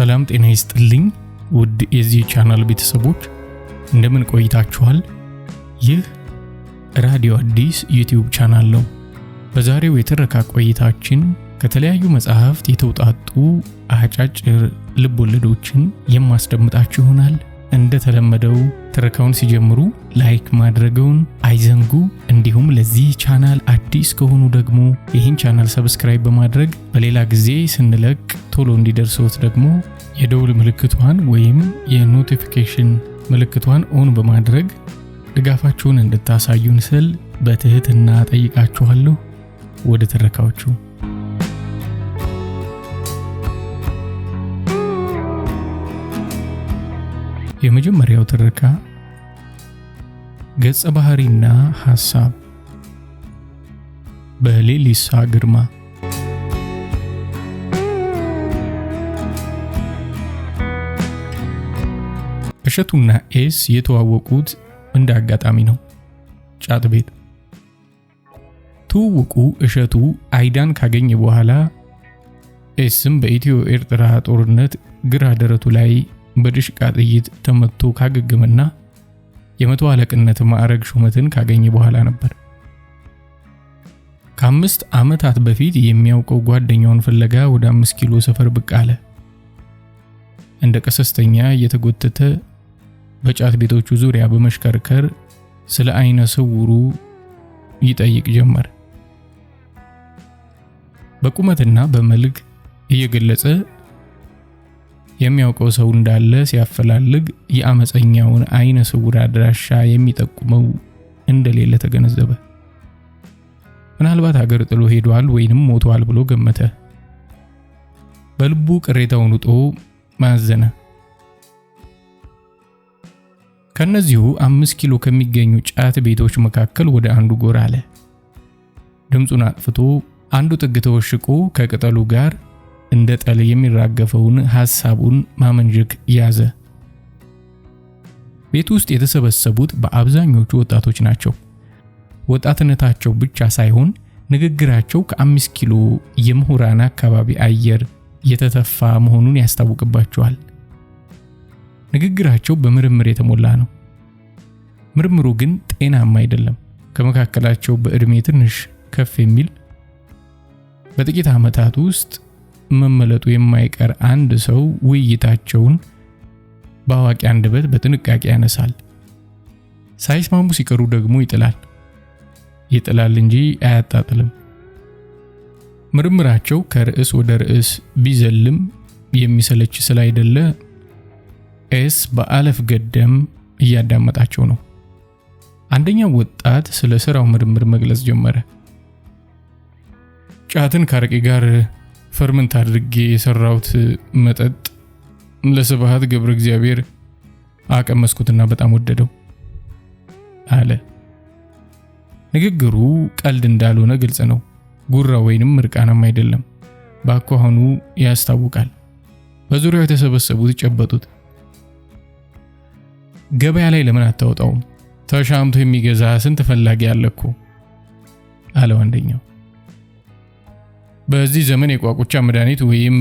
ሰላም ጤና ይስጥልኝ ውድ የዚህ ቻናል ቤተሰቦች እንደምን ቆይታችኋል? ይህ ራዲዮ አዲስ ዩቲዩብ ቻናል ነው። በዛሬው የትረካ ቆይታችን ከተለያዩ መጽሐፍት የተውጣጡ አጫጭር ልቦለዶችን የማስደምጣችሁ ይሆናል። እንደተለመደው ትረካውን ሲጀምሩ ላይክ ማድረግውን አይዘንጉ። እንዲሁም ለዚህ ቻናል አዲስ ከሆኑ ደግሞ ይህን ቻናል ሰብስክራይብ በማድረግ በሌላ ጊዜ ስንለቅ ቶሎ እንዲደርሶት ደግሞ የደውል ምልክቷን ወይም የኖቲፊኬሽን ምልክቷን ኦን በማድረግ ድጋፋችሁን እንድታሳዩን ስል በትህትና ጠይቃችኋለሁ። ወደ ትረካዎቹ። የመጀመሪያው ትረካ ገጸ ባህሪና ሐሳብ በሌሊሳ ግርማ። እሸቱና ኤስ የተዋወቁት እንደ አጋጣሚ ነው፣ ጫት ቤት። ትውውቁ እሸቱ አይዳን ካገኘ በኋላ ኤስም በኢትዮ ኤርትራ ጦርነት ግራ ደረቱ ላይ በድሽቃ ጥይት ተመቶ ካገገመና የመቶ አለቅነት ማዕረግ ሹመትን ካገኘ በኋላ ነበር። ከ5 ዓመታት በፊት የሚያውቀው ጓደኛውን ፍለጋ ወደ 5 ኪሎ ሰፈር ብቅ አለ። እንደ ቀሰስተኛ እየተጎተተ በጫት ቤቶቹ ዙሪያ በመሽከርከር ስለ አይነ ስውሩ ይጠይቅ ጀመር። በቁመትና በመልክ እየገለጸ የሚያውቀው ሰው እንዳለ ሲያፈላልግ የአመፀኛውን አይነ ስውር አድራሻ የሚጠቁመው እንደሌለ ተገነዘበ። ምናልባት ሀገር ጥሎ ሄዷል ወይንም ሞቷል ብሎ ገመተ። በልቡ ቅሬታውን ውጦ ማዘነ። ከነዚሁ 5 ኪሎ ከሚገኙ ጫት ቤቶች መካከል ወደ አንዱ ጎራ አለ። ድምፁን አጥፍቶ አንዱ ጥግ ተወሽቆ ከቅጠሉ ጋር እንደ ጠል የሚራገፈውን ሐሳቡን ማመንጀክ ያዘ። ቤት ውስጥ የተሰበሰቡት በአብዛኞቹ ወጣቶች ናቸው። ወጣትነታቸው ብቻ ሳይሆን ንግግራቸው ከ5 ኪሎ የምሁራን አካባቢ አየር የተተፋ መሆኑን ያስታውቅባቸዋል። ንግግራቸው በምርምር የተሞላ ነው። ምርምሩ ግን ጤናማ አይደለም። ከመካከላቸው በእድሜ ትንሽ ከፍ የሚል በጥቂት ዓመታት ውስጥ መመለጡ የማይቀር አንድ ሰው ውይይታቸውን በአዋቂ አንደበት በጥንቃቄ ያነሳል። ሳይስማሙ ሲቀሩ ደግሞ ይጥላል እንጂ አያጣጥልም። ምርምራቸው ከርዕስ ወደ ርዕስ ቢዘልም የሚሰለች ስላይደለ ኤስ በአለፍ ገደም እያዳመጣቸው ነው። አንደኛው ወጣት ስለ ስራው ምርምር መግለጽ ጀመረ። ጫትን ካረቄ ጋር ፈርመንት አድርጌ የሰራውት መጠጥ ለስብሐት ገብረ እግዚአብሔር አቀመስኩትና በጣም ወደደው አለ። ንግግሩ ቀልድ እንዳልሆነ ግልጽ ነው። ጉራ ወይንም ምርቃናም አይደለም። በአኳኋኑ ያስታውቃል። በዙሪያው የተሰበሰቡት ጨበጡት። ገበያ ላይ ለምን አታወጣውም? ተሻምቶ የሚገዛ ስንት ፈላጊ አለኩ አለው አንደኛው። በዚህ ዘመን የቋቁቻ መድኃኒት ወይም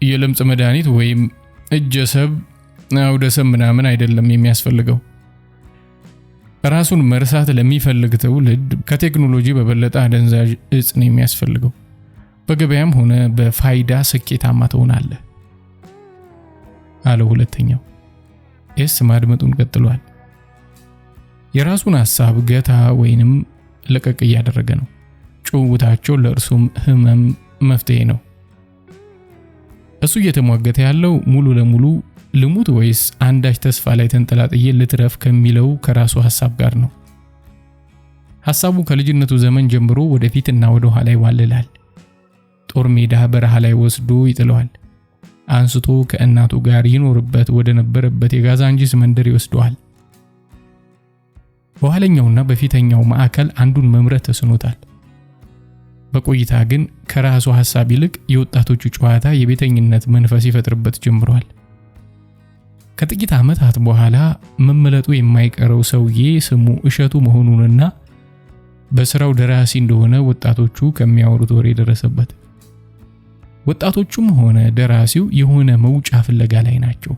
የለምጽ መድኃኒት ወይም እጀሰብ አውደሰብ ምናምን አይደለም የሚያስፈልገው። ራሱን መርሳት ለሚፈልግ ትውልድ ከቴክኖሎጂ በበለጠ አደንዛዥ እጽ ነው የሚያስፈልገው። በገበያም ሆነ በፋይዳ ስኬታማ ትሆናለህ አለው ሁለተኛው። ኤስ ማድመጡን ቀጥሏል። የራሱን ሐሳብ ገታ ወይንም ለቀቅ እያደረገ ነው። ጭውውታቸው ለእርሱም ህመም መፍትሄ ነው። እሱ እየተሟገተ ያለው ሙሉ ለሙሉ ልሙት ወይስ አንዳች ተስፋ ላይ ተንጠላጥዬ ልትረፍ ከሚለው ከራሱ ሐሳብ ጋር ነው። ሐሳቡ ከልጅነቱ ዘመን ጀምሮ ወደፊትና ወደ ኋላ ይዋልላል። ጦር ሜዳ በረሃ ላይ ወስዶ ይጥለዋል። አንስቶ ከእናቱ ጋር ይኖርበት ወደ ነበረበት የጋዛንጂስ መንደር ይወስደዋል። በኋለኛውና በፊተኛው ማዕከል አንዱን መምረጥ ተስኖታል። በቆይታ ግን ከራሱ ሐሳብ ይልቅ የወጣቶቹ ጨዋታ የቤተኝነት መንፈስ ይፈጥርበት ጀምሯል። ከጥቂት ዓመታት በኋላ መመለጡ የማይቀረው ሰውዬ ስሙ እሸቱ መሆኑንና በስራው ደራሲ እንደሆነ ወጣቶቹ ከሚያወሩት ወሬ ደረሰበት። ወጣቶቹም ሆነ ደራሲው የሆነ መውጫ ፍለጋ ላይ ናቸው።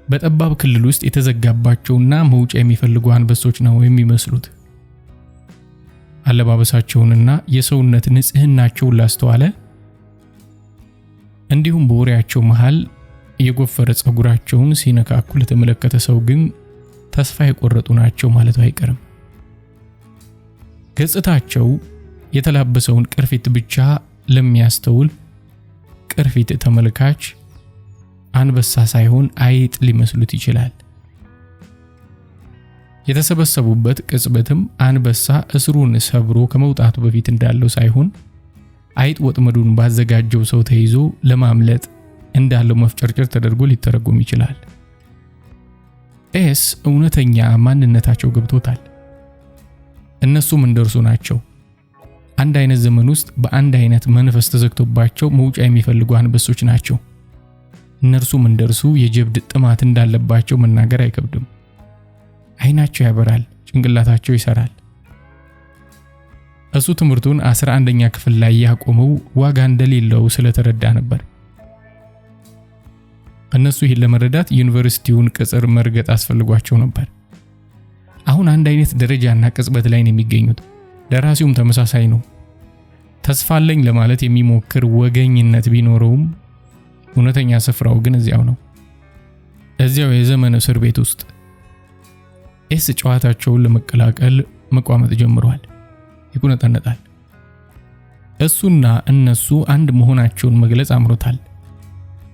በጠባብ ክልል ውስጥ የተዘጋባቸውና መውጫ የሚፈልጉ አንበሶች ነው የሚመስሉት። አለባበሳቸውንና የሰውነት ንጽህናቸውን ላስተዋለ፣ እንዲሁም በወሬያቸው መሃል የጎፈረ ጸጉራቸውን ሲነካኩ ለተመለከተ ሰው ግን ተስፋ የቆረጡ ናቸው ማለት አይቀርም። ገጽታቸው የተላበሰውን ቅርፊት ብቻ ለሚያስተውል ቅርፊት ተመልካች አንበሳ ሳይሆን አይጥ ሊመስሉት ይችላል። የተሰበሰቡበት ቅጽበትም አንበሳ እስሩን ሰብሮ ከመውጣቱ በፊት እንዳለው ሳይሆን አይጥ ወጥመዱን ባዘጋጀው ሰው ተይዞ ለማምለጥ እንዳለው መፍጨርጨር ተደርጎ ሊተረጎም ይችላል። ኤስ እውነተኛ ማንነታቸው ገብቶታል። እነሱም እንደርሱ ናቸው። አንድ አይነት ዘመን ውስጥ በአንድ አይነት መንፈስ ተዘግቶባቸው መውጫ የሚፈልጉ አንበሶች ናቸው። እነርሱም እንደርሱ የጀብድ ጥማት እንዳለባቸው መናገር አይከብድም። አይናቸው ያበራል፣ ጭንቅላታቸው ይሰራል። እሱ ትምህርቱን 11ኛ ክፍል ላይ ያቆመው ዋጋ እንደሌለው ስለተረዳ ነበር። እነሱ ይህን ለመረዳት ዩኒቨርሲቲውን ቅጽር መርገጥ አስፈልጓቸው ነበር። አሁን አንድ አይነት ደረጃና ቅጽበት ላይ ነው የሚገኙት። ደራሲውም ተመሳሳይ ነው። ተስፋ አለኝ ለማለት የሚሞክር ወገኝነት ቢኖረውም እውነተኛ ስፍራው ግን እዚያው ነው። እዚያው የዘመን እስር ቤት ውስጥ ኤስ ጨዋታቸውን ለመቀላቀል መቋመጥ ጀምሯል። ይቁነጠነጣል። እሱና እነሱ አንድ መሆናቸውን መግለጽ አምሮታል።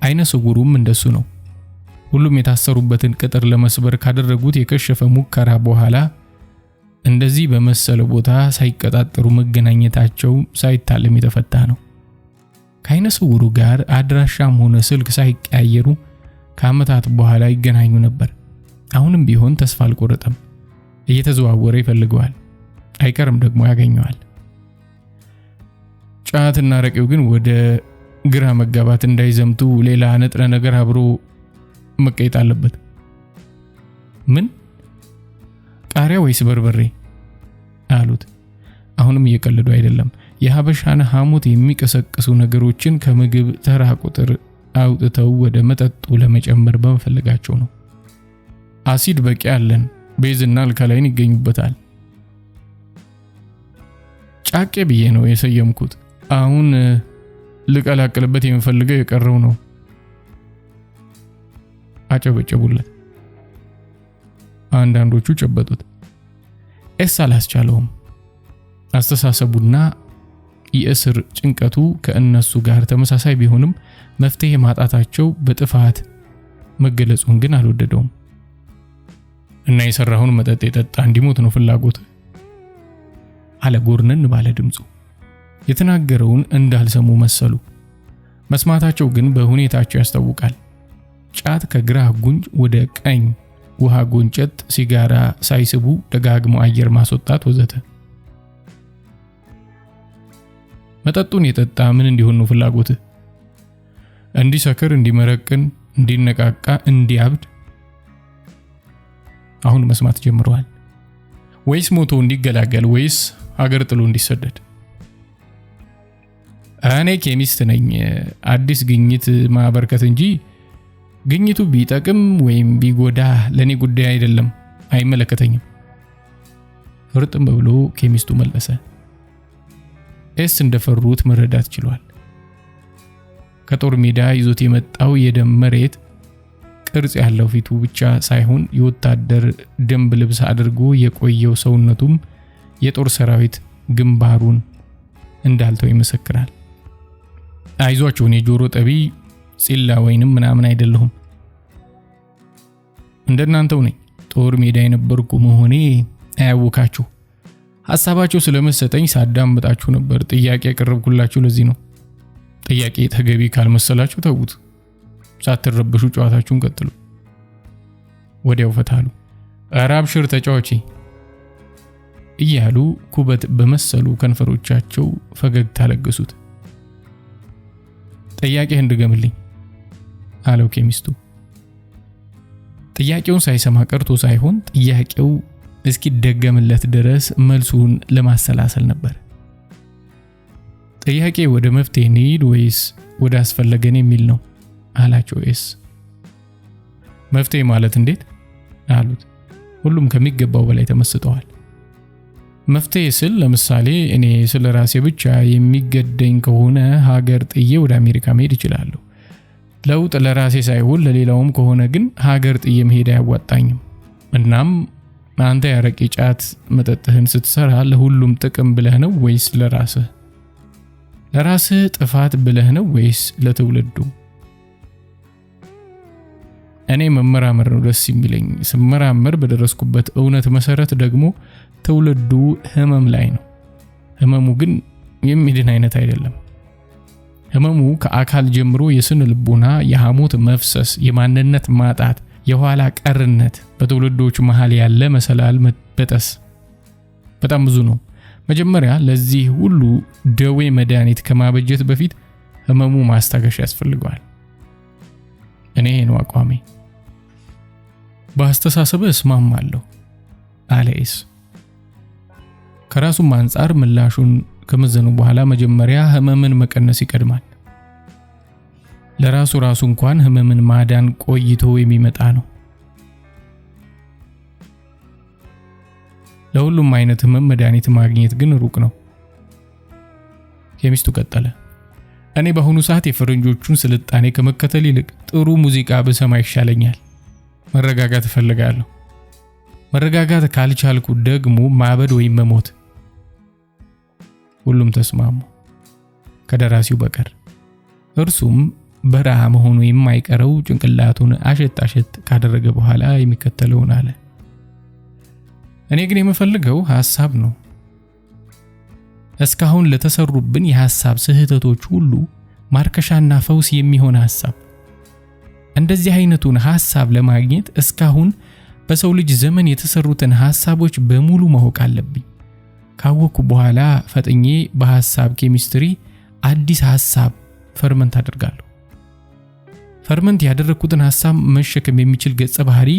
አይነ ስውሩም እንደሱ ነው። ሁሉም የታሰሩበትን ቅጥር ለመስበር ካደረጉት የከሸፈ ሙከራ በኋላ እንደዚህ በመሰለ ቦታ ሳይቀጣጠሩ መገናኘታቸው ሳይታለም የተፈታ ነው። ከአይነ ስውሩ ጋር አድራሻም ሆነ ስልክ ሳይቀያየሩ ከዓመታት በኋላ ይገናኙ ነበር። አሁንም ቢሆን ተስፋ አልቆረጠም። እየተዘዋወረ ይፈልገዋል። አይቀርም ደግሞ ያገኘዋል። ጫትና ረቂው ግን ወደ ግራ መጋባት እንዳይዘምቱ ሌላ ንጥረ ነገር አብሮ መቀየጥ አለበት። ምን? ቃሪያ ወይስ በርበሬ አሉት። አሁንም እየቀለዱ አይደለም። የሀበሻን ሐሞት የሚቀሰቅሱ ነገሮችን ከምግብ ተራ ቁጥር አውጥተው ወደ መጠጡ ለመጨመር በመፈለጋቸው ነው። አሲድ በቂ አለን፣ ቤዝና አልካላይን ይገኙበታል። ጫቄ ብዬ ነው የሰየምኩት። አሁን ልቀላቅልበት የምፈልገው የቀረው ነው። አጨበጨቡለት። አንዳንዶቹ ጨበጡት። ኤስ አላስቻለውም። አስተሳሰቡና የእስር ጭንቀቱ ከእነሱ ጋር ተመሳሳይ ቢሆንም መፍትሄ ማጣታቸው በጥፋት መገለጹን ግን አልወደደውም። እና የሰራውን መጠጥ የጠጣ እንዲሞት ነው ፍላጎት አለ ጎርነን ባለ ድምፁ። የተናገረውን እንዳልሰሙ መሰሉ። መስማታቸው ግን በሁኔታቸው ያስታውቃል። ጫት ከግራ ጉንጭ ወደ ቀኝ ውሃ ጎንጨት፣ ሲጋራ ሳይስቡ ደጋግሞ አየር ማስወጣት ወዘተ። መጠጡን የጠጣ ምን እንዲሆን ነው ፍላጎት? እንዲሰክር፣ እንዲመረቅን፣ እንዲነቃቃ፣ እንዲያብድ? አሁን መስማት ጀምሯል። ወይስ ሞቶ እንዲገላገል፣ ወይስ ሀገር ጥሎ እንዲሰደድ? እኔ ኬሚስት ነኝ፣ አዲስ ግኝት ማበርከት እንጂ ግኝቱ ቢጠቅም ወይም ቢጎዳ ለኔ ጉዳይ አይደለም፣ አይመለከተኝም። ፍርጥም ብሎ ኬሚስቱ መለሰ። ኤስ እንደፈሩት መረዳት ችሏል። ከጦር ሜዳ ይዞት የመጣው የደም መሬት ቅርጽ ያለው ፊቱ ብቻ ሳይሆን የወታደር ደንብ ልብስ አድርጎ የቆየው ሰውነቱም የጦር ሰራዊት ግንባሩን እንዳልተው ይመሰክራል። አይዟችሁ፣ እኔ ጆሮ ጠቢ ጽላ ወይንም ምናምን አይደለሁም። እንደናንተው ነኝ። ጦር ሜዳ የነበርኩ መሆኔ አያውካችሁ። ሐሳባቸው ስለመሰጠኝ ሳዳምጣችሁ ነበር። ጥያቄ ያቀረብኩላችሁ ለዚህ ነው። ጥያቄ ተገቢ ካልመሰላችሁ ተውት። ሳትረበሹ ጨዋታችሁን ቀጥሉ። ወዲያው ፈታሉ። አራብሽር ተጫዋቺ እያሉ ኩበት በመሰሉ ከንፈሮቻቸው ፈገግታ ለገሱት። ጥያቄህን ድገምልኝ አለው ኬሚስቱ። ጥያቄውን ሳይሰማ ቀርቶ ሳይሆን ጥያቄው እስኪደገምለት ድረስ መልሱን ለማሰላሰል ነበር። ጥያቄ ወደ መፍትሄ እንሂድ ወይስ ወደ አስፈለገን የሚል ነው አላቸው ኤስ። መፍትሄ ማለት እንዴት አሉት። ሁሉም ከሚገባው በላይ ተመስጠዋል። መፍትሄ ስል ለምሳሌ እኔ ስለ ራሴ ብቻ የሚገደኝ ከሆነ ሀገር ጥዬ ወደ አሜሪካ መሄድ እችላለሁ። ለውጥ ለራሴ ሳይሆን ለሌላውም ከሆነ ግን ሀገር ጥዬ መሄድ አያዋጣኝም። እናም አንተ ያረቂ ጫት መጠጥህን ስትሰራ ለሁሉም ጥቅም ብለህ ነው ወይስ ለራስህ? ለራስህ ጥፋት ብለህ ነው ወይስ ለትውልዱ? እኔ መመራመር ነው ደስ የሚለኝ። ስመራመር በደረስኩበት እውነት መሰረት ደግሞ ትውልዱ ህመም ላይ ነው። ህመሙ ግን የሚድን አይነት አይደለም። ህመሙ ከአካል ጀምሮ የስነ ልቦና፣ የሐሞት መፍሰስ፣ የማንነት ማጣት፣ የኋላ ቀርነት፣ በትውልዶች መሃል ያለ መሰላል መበጠስ በጣም ብዙ ነው። መጀመሪያ ለዚህ ሁሉ ደዌ መድኃኒት ከማበጀት በፊት ህመሙ ማስታገሻ ያስፈልገዋል። እኔ ነው አቋሜ። በአስተሳሰብ እስማማለሁ አለ ኤስ። ከራሱም አንጻር ምላሹን ከመዘኑ በኋላ መጀመሪያ ህመምን መቀነስ ይቀድማል። ለራሱ እንኳን ህመምን ማዳን ቆይቶ የሚመጣ ነው። ለሁሉም አይነት ህመም መድኃኒት ማግኘት ግን ሩቅ ነው። ኬሚስቱ ቀጠለ። እኔ በአሁኑ ሰዓት የፈረንጆቹን ስልጣኔ ከመከተል ይልቅ ጥሩ ሙዚቃ ብሰማ ይሻለኛል። መረጋጋት እፈልጋለሁ። መረጋጋት ካልቻልኩ ደግሞ ማበድ ወይም መሞት። ሁሉም ተስማሙ ከደራሲው በቀር። እርሱም በረሃ መሆኑ የማይቀረው ጭንቅላቱን አሸት ካደረገ በኋላ የሚከተለውን አለ። እኔ ግን የምፈልገው ሐሳብ ነው። እስካሁን ለተሰሩብን የሐሳብ ስህተቶች ሁሉ ማርከሻና ፈውስ የሚሆን ሐሳብ። እንደዚህ አይነቱን ሐሳብ ለማግኘት እስካሁን በሰው ልጅ ዘመን የተሰሩትን ሐሳቦች በሙሉ ማወቅ አለብኝ። ካወቅኩ በኋላ ፈጥኜ በሐሳብ ኬሚስትሪ አዲስ ሐሳብ ፈርመንት አደርጋለሁ። ፈርመንት ያደረኩትን ሐሳብ መሸከም የሚችል ገጸ ባህሪ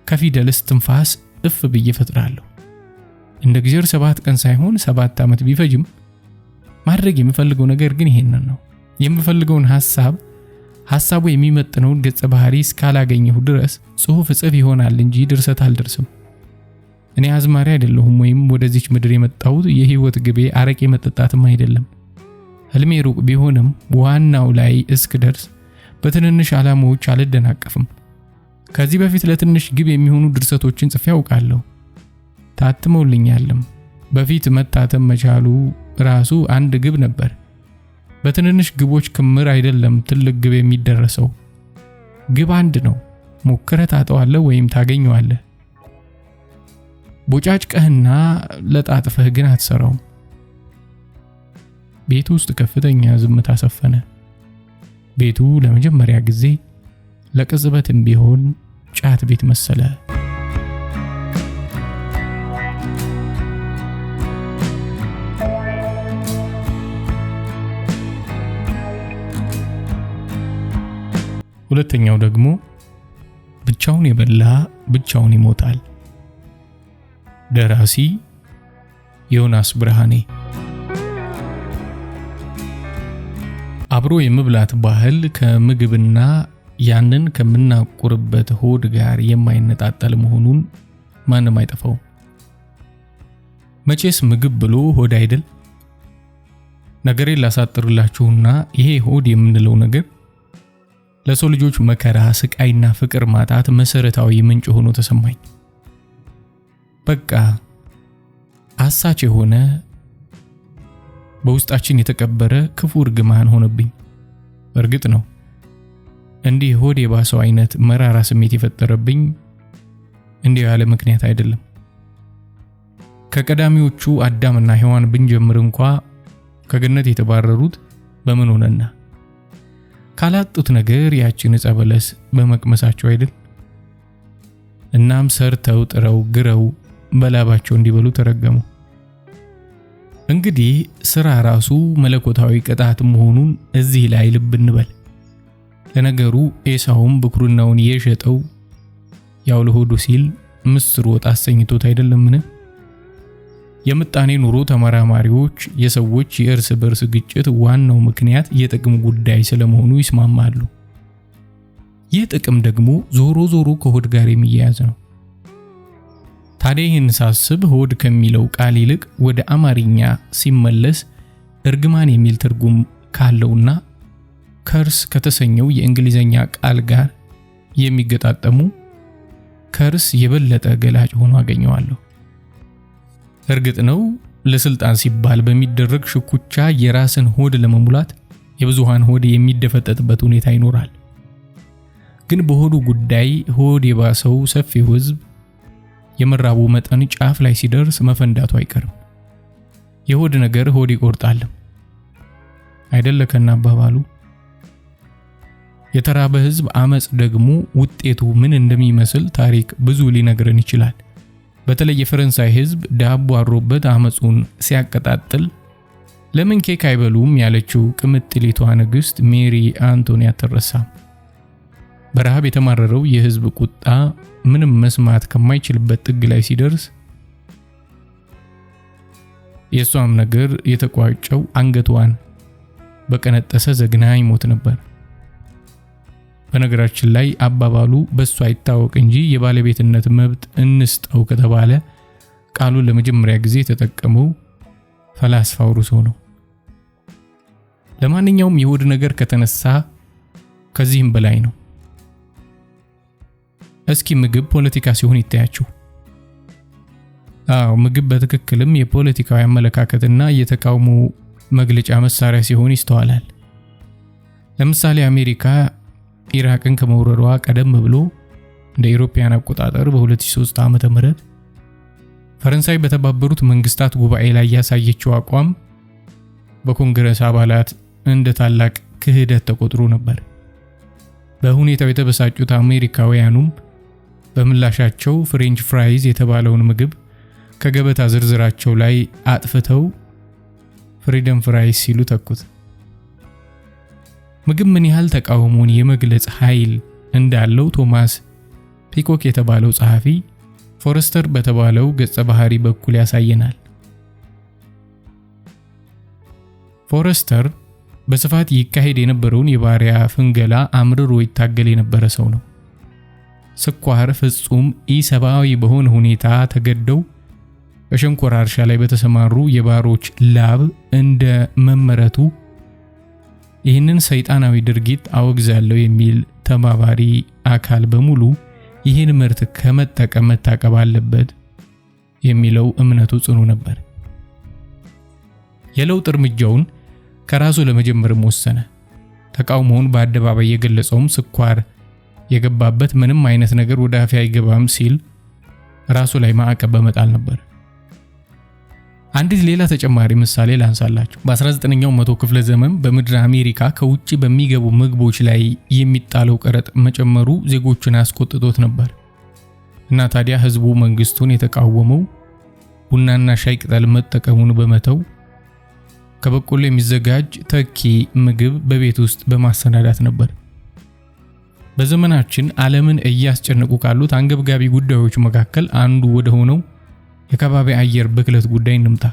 ከፊደል እስትንፋስ እፍ ብዬ ፈጥራለሁ። እንደ እግዚአብሔር 7 ቀን ሳይሆን 7 ዓመት ቢፈጅም ማድረግ የምፈልገው ነገር ግን ይሄንን ነው። የምፈልገውን ሐሳቡ የሚመጥነውን ገጸ ባህሪ እስካላገኘሁ ድረስ ጽሑፍ ጽፍ ይሆናል እንጂ ድርሰት አልደርስም። እኔ አዝማሪ አይደለሁም ወይም ወደዚች ምድር የመጣሁት የህይወት ግቤ አረቄ መጠጣትም አይደለም። ህልሜ ሩቅ ቢሆንም ዋናው ላይ እስክደርስ በትንንሽ ዓላማዎች አልደናቀፍም። ከዚህ በፊት ለትንሽ ግብ የሚሆኑ ድርሰቶችን ጽፌ አውቃለሁ። ታትመውልኛልም። በፊት መታተም መቻሉ ራሱ አንድ ግብ ነበር። በትንንሽ ግቦች ክምር አይደለም ትልቅ ግብ የሚደረሰው። ግብ አንድ ነው። ሞክረህ ታጠዋለህ ወይም ታገኘዋለህ። ቦጫጭቀህና ለጣጥፈህ ግን አትሰራውም። ቤቱ ውስጥ ከፍተኛ ዝምታ ሰፈነ። ቤቱ ለመጀመሪያ ጊዜ ለቅጽበትም ቢሆን ጫት ቤት መሰለ። ሁለተኛው ደግሞ ብቻውን የበላ ብቻውን ይሞታል። ደራሲ ዮናስ ብርሃኔ። አብሮ የመብላት ባህል ከምግብና ያንን ከምናቁርበት ሆድ ጋር የማይነጣጠል መሆኑን ማንም አይጠፋው። መቼስ ምግብ ብሎ ሆድ አይደል? ነገሬን ላሳጥርላችሁና ይሄ ሆድ የምንለው ነገር ለሰው ልጆች መከራ፣ ስቃይና ፍቅር ማጣት መሰረታዊ ምንጭ ሆኖ ተሰማኝ። በቃ አሳች የሆነ በውስጣችን የተቀበረ ክፉ እርግማን ሆነብኝ። እርግጥ ነው እንዲህ ሆድ የባሰው አይነት መራራ ስሜት የፈጠረብኝ እንዲህ ያለ ምክንያት አይደለም። ከቀዳሚዎቹ አዳምና ሔዋን ብንጀምር እንኳ ከገነት የተባረሩት በምን ሆነና ካላጡት ነገር ያችን ዕፀ በለስ በመቅመሳቸው አይደል? እናም ሰርተው ጥረው ግረው በላባቸው እንዲበሉ ተረገሙ። እንግዲህ ስራ ራሱ መለኮታዊ ቅጣት መሆኑን እዚህ ላይ ልብ እንበል። ለነገሩ ኤሳውም ብኩርናውን የሸጠው ያው ለሆዱ ሲል ምስር ወጥ አሰኝቶት አይደለምን? የምጣኔ ኑሮ ተመራማሪዎች የሰዎች የእርስ በርስ ግጭት ዋናው ምክንያት የጥቅም ጉዳይ ስለመሆኑ ይስማማሉ። ይህ ጥቅም ደግሞ ዞሮ ከሆድ ጋር የሚያያዝ ነው። ታዲያ ይህን ሳስብ ሆድ ከሚለው ቃል ይልቅ ወደ አማርኛ ሲመለስ እርግማን የሚል ትርጉም ካለውና ከርስ ከተሰኘው የእንግሊዘኛ ቃል ጋር የሚገጣጠሙ ከርስ የበለጠ ገላጭ ሆኖ አገኘዋለሁ። እርግጥ ነው ለስልጣን ሲባል በሚደረግ ሽኩቻ የራስን ሆድ ለመሙላት የብዙሃን ሆድ የሚደፈጠጥበት ሁኔታ ይኖራል። ግን በሆዱ ጉዳይ ሆድ የባሰው ሰፊው ሕዝብ የመራቡ መጠን ጫፍ ላይ ሲደርስ መፈንዳቱ አይቀርም። የሆድ ነገር ሆድ ይቆርጣል አይደለ ከና አባባሉ። የተራበ ሕዝብ አመጽ ደግሞ ውጤቱ ምን እንደሚመስል ታሪክ ብዙ ሊነግረን ይችላል። በተለይ የፈረንሳይ ሕዝብ ዳቦ አሮበት አመጹን ሲያቀጣጥል ለምን ኬክ አይበሉም ያለችው ቅምጥሊቷ ንግስት ሜሪ አንቶኒያት አትረሳም። በረሃብ የተማረረው የሕዝብ ቁጣ ምንም መስማት ከማይችልበት ጥግ ላይ ሲደርስ የሷም ነገር የተቋጨው አንገቷን በቀነጠሰ ዘግናኝ ሞት ነበር። በነገራችን ላይ አባባሉ በሷ አይታወቅ እንጂ የባለቤትነት መብት እንስጠው ከተባለ ቃሉን ለመጀመሪያ ጊዜ የተጠቀመው ፈላስፋው ሩሶ ነው። ለማንኛውም የሆድ ነገር ከተነሳ ከዚህም በላይ ነው። እስኪ ምግብ ፖለቲካ ሲሆን ይታያችሁ። ምግብ በትክክልም የፖለቲካዊ አመለካከትና የተቃውሞ መግለጫ መሳሪያ ሲሆን ይስተዋላል። ለምሳሌ አሜሪካ ኢራቅን ከመውረሯ ቀደም ብሎ እንደ አውሮፓውያን አቆጣጠር በ2003 ዓመተ ምህረት ፈረንሳይ በተባበሩት መንግስታት ጉባኤ ላይ ያሳየችው አቋም በኮንግረስ አባላት እንደ ታላቅ ክህደት ተቆጥሮ ነበር። በሁኔታው የተበሳጩት አሜሪካውያኑም በምላሻቸው ፍሬንች ፍራይዝ የተባለውን ምግብ ከገበታ ዝርዝራቸው ላይ አጥፍተው ፍሪደም ፍራይስ ሲሉ ተኩት። ምግብ ምን ያህል ተቃውሞን የመግለጽ ኃይል እንዳለው ቶማስ ፒኮክ የተባለው ጸሐፊ ፎረስተር በተባለው ገጸ ባህሪ በኩል ያሳየናል። ፎረስተር በስፋት ይካሄድ የነበረውን የባሪያ ፍንገላ አምርሮ ይታገል የነበረ ሰው ነው። ስኳር ፍጹም ኢሰብአዊ በሆነ ሁኔታ ተገደው በሸንኮራ እርሻ ላይ በተሰማሩ የባሮች ላብ እንደ መመረቱ ይህንን ሰይጣናዊ ድርጊት አወግዛለሁ የሚል ተባባሪ አካል በሙሉ ይህን ምርት ከመጠቀም መታቀብ አለበት የሚለው እምነቱ ጽኑ ነበር። የለውጥ እርምጃውን ከራሱ ለመጀመር ወሰነ። ተቃውሞውን በአደባባይ የገለጸውም ስኳር የገባበት ምንም አይነት ነገር ወደ አፍ አይገባም ሲል ራሱ ላይ ማዕቀብ በመጣል ነበር። አንዲት ሌላ ተጨማሪ ምሳሌ ላንሳላችሁ። በ19ኛው መቶ ክፍለ ዘመን በምድር አሜሪካ ከውጪ በሚገቡ ምግቦች ላይ የሚጣለው ቀረጥ መጨመሩ ዜጎችን አስቆጥቶት ነበር እና ታዲያ ህዝቡ መንግስቱን የተቃወመው ቡናና ሻይ ቅጠል መጠቀሙን በመተው ከበቆሎ የሚዘጋጅ ተኪ ምግብ በቤት ውስጥ በማሰናዳት ነበር። በዘመናችን ዓለምን እያስጨነቁ ካሉት አንገብጋቢ ጉዳዮች መካከል አንዱ ወደ ሆነው የከባቢ አየር ብክለት ጉዳይ እንምጣ።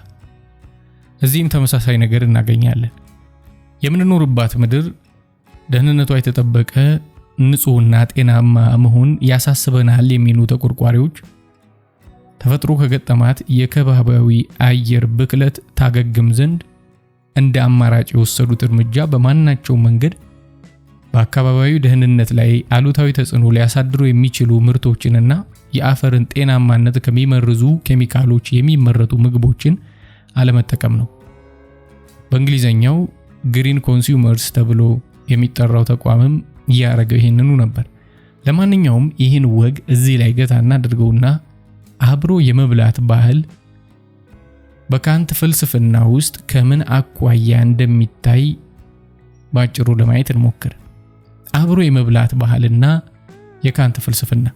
እዚህም ተመሳሳይ ነገር እናገኛለን። የምንኖርባት ምድር ደህንነቷ የተጠበቀ ንጹህና ጤናማ መሆን ያሳስበናል የሚሉ ተቆርቋሪዎች ተፈጥሮ ከገጠማት የከባቢያዊ አየር ብክለት ታገግም ዘንድ እንደ አማራጭ የወሰዱት እርምጃ በማናቸው መንገድ በአካባቢው ደህንነት ላይ አሉታዊ ተጽዕኖ ሊያሳድሩ የሚችሉ ምርቶችንና የአፈርን ጤናማነት ከሚመርዙ ኬሚካሎች የሚመረቱ ምግቦችን አለመጠቀም ነው። በእንግሊዘኛው ግሪን ኮንሱመርስ ተብሎ የሚጠራው ተቋምም ያረገው ይሄንኑ ነበር። ለማንኛውም ይህን ወግ እዚህ ላይ ገታ እናድርገውና አብሮ የመብላት ባህል በካንት ፍልስፍና ውስጥ ከምን አኳያ እንደሚታይ ባጭሩ ለማየት እንሞክር። አብሮ የመብላት ባህልና የካንት ፍልስፍና።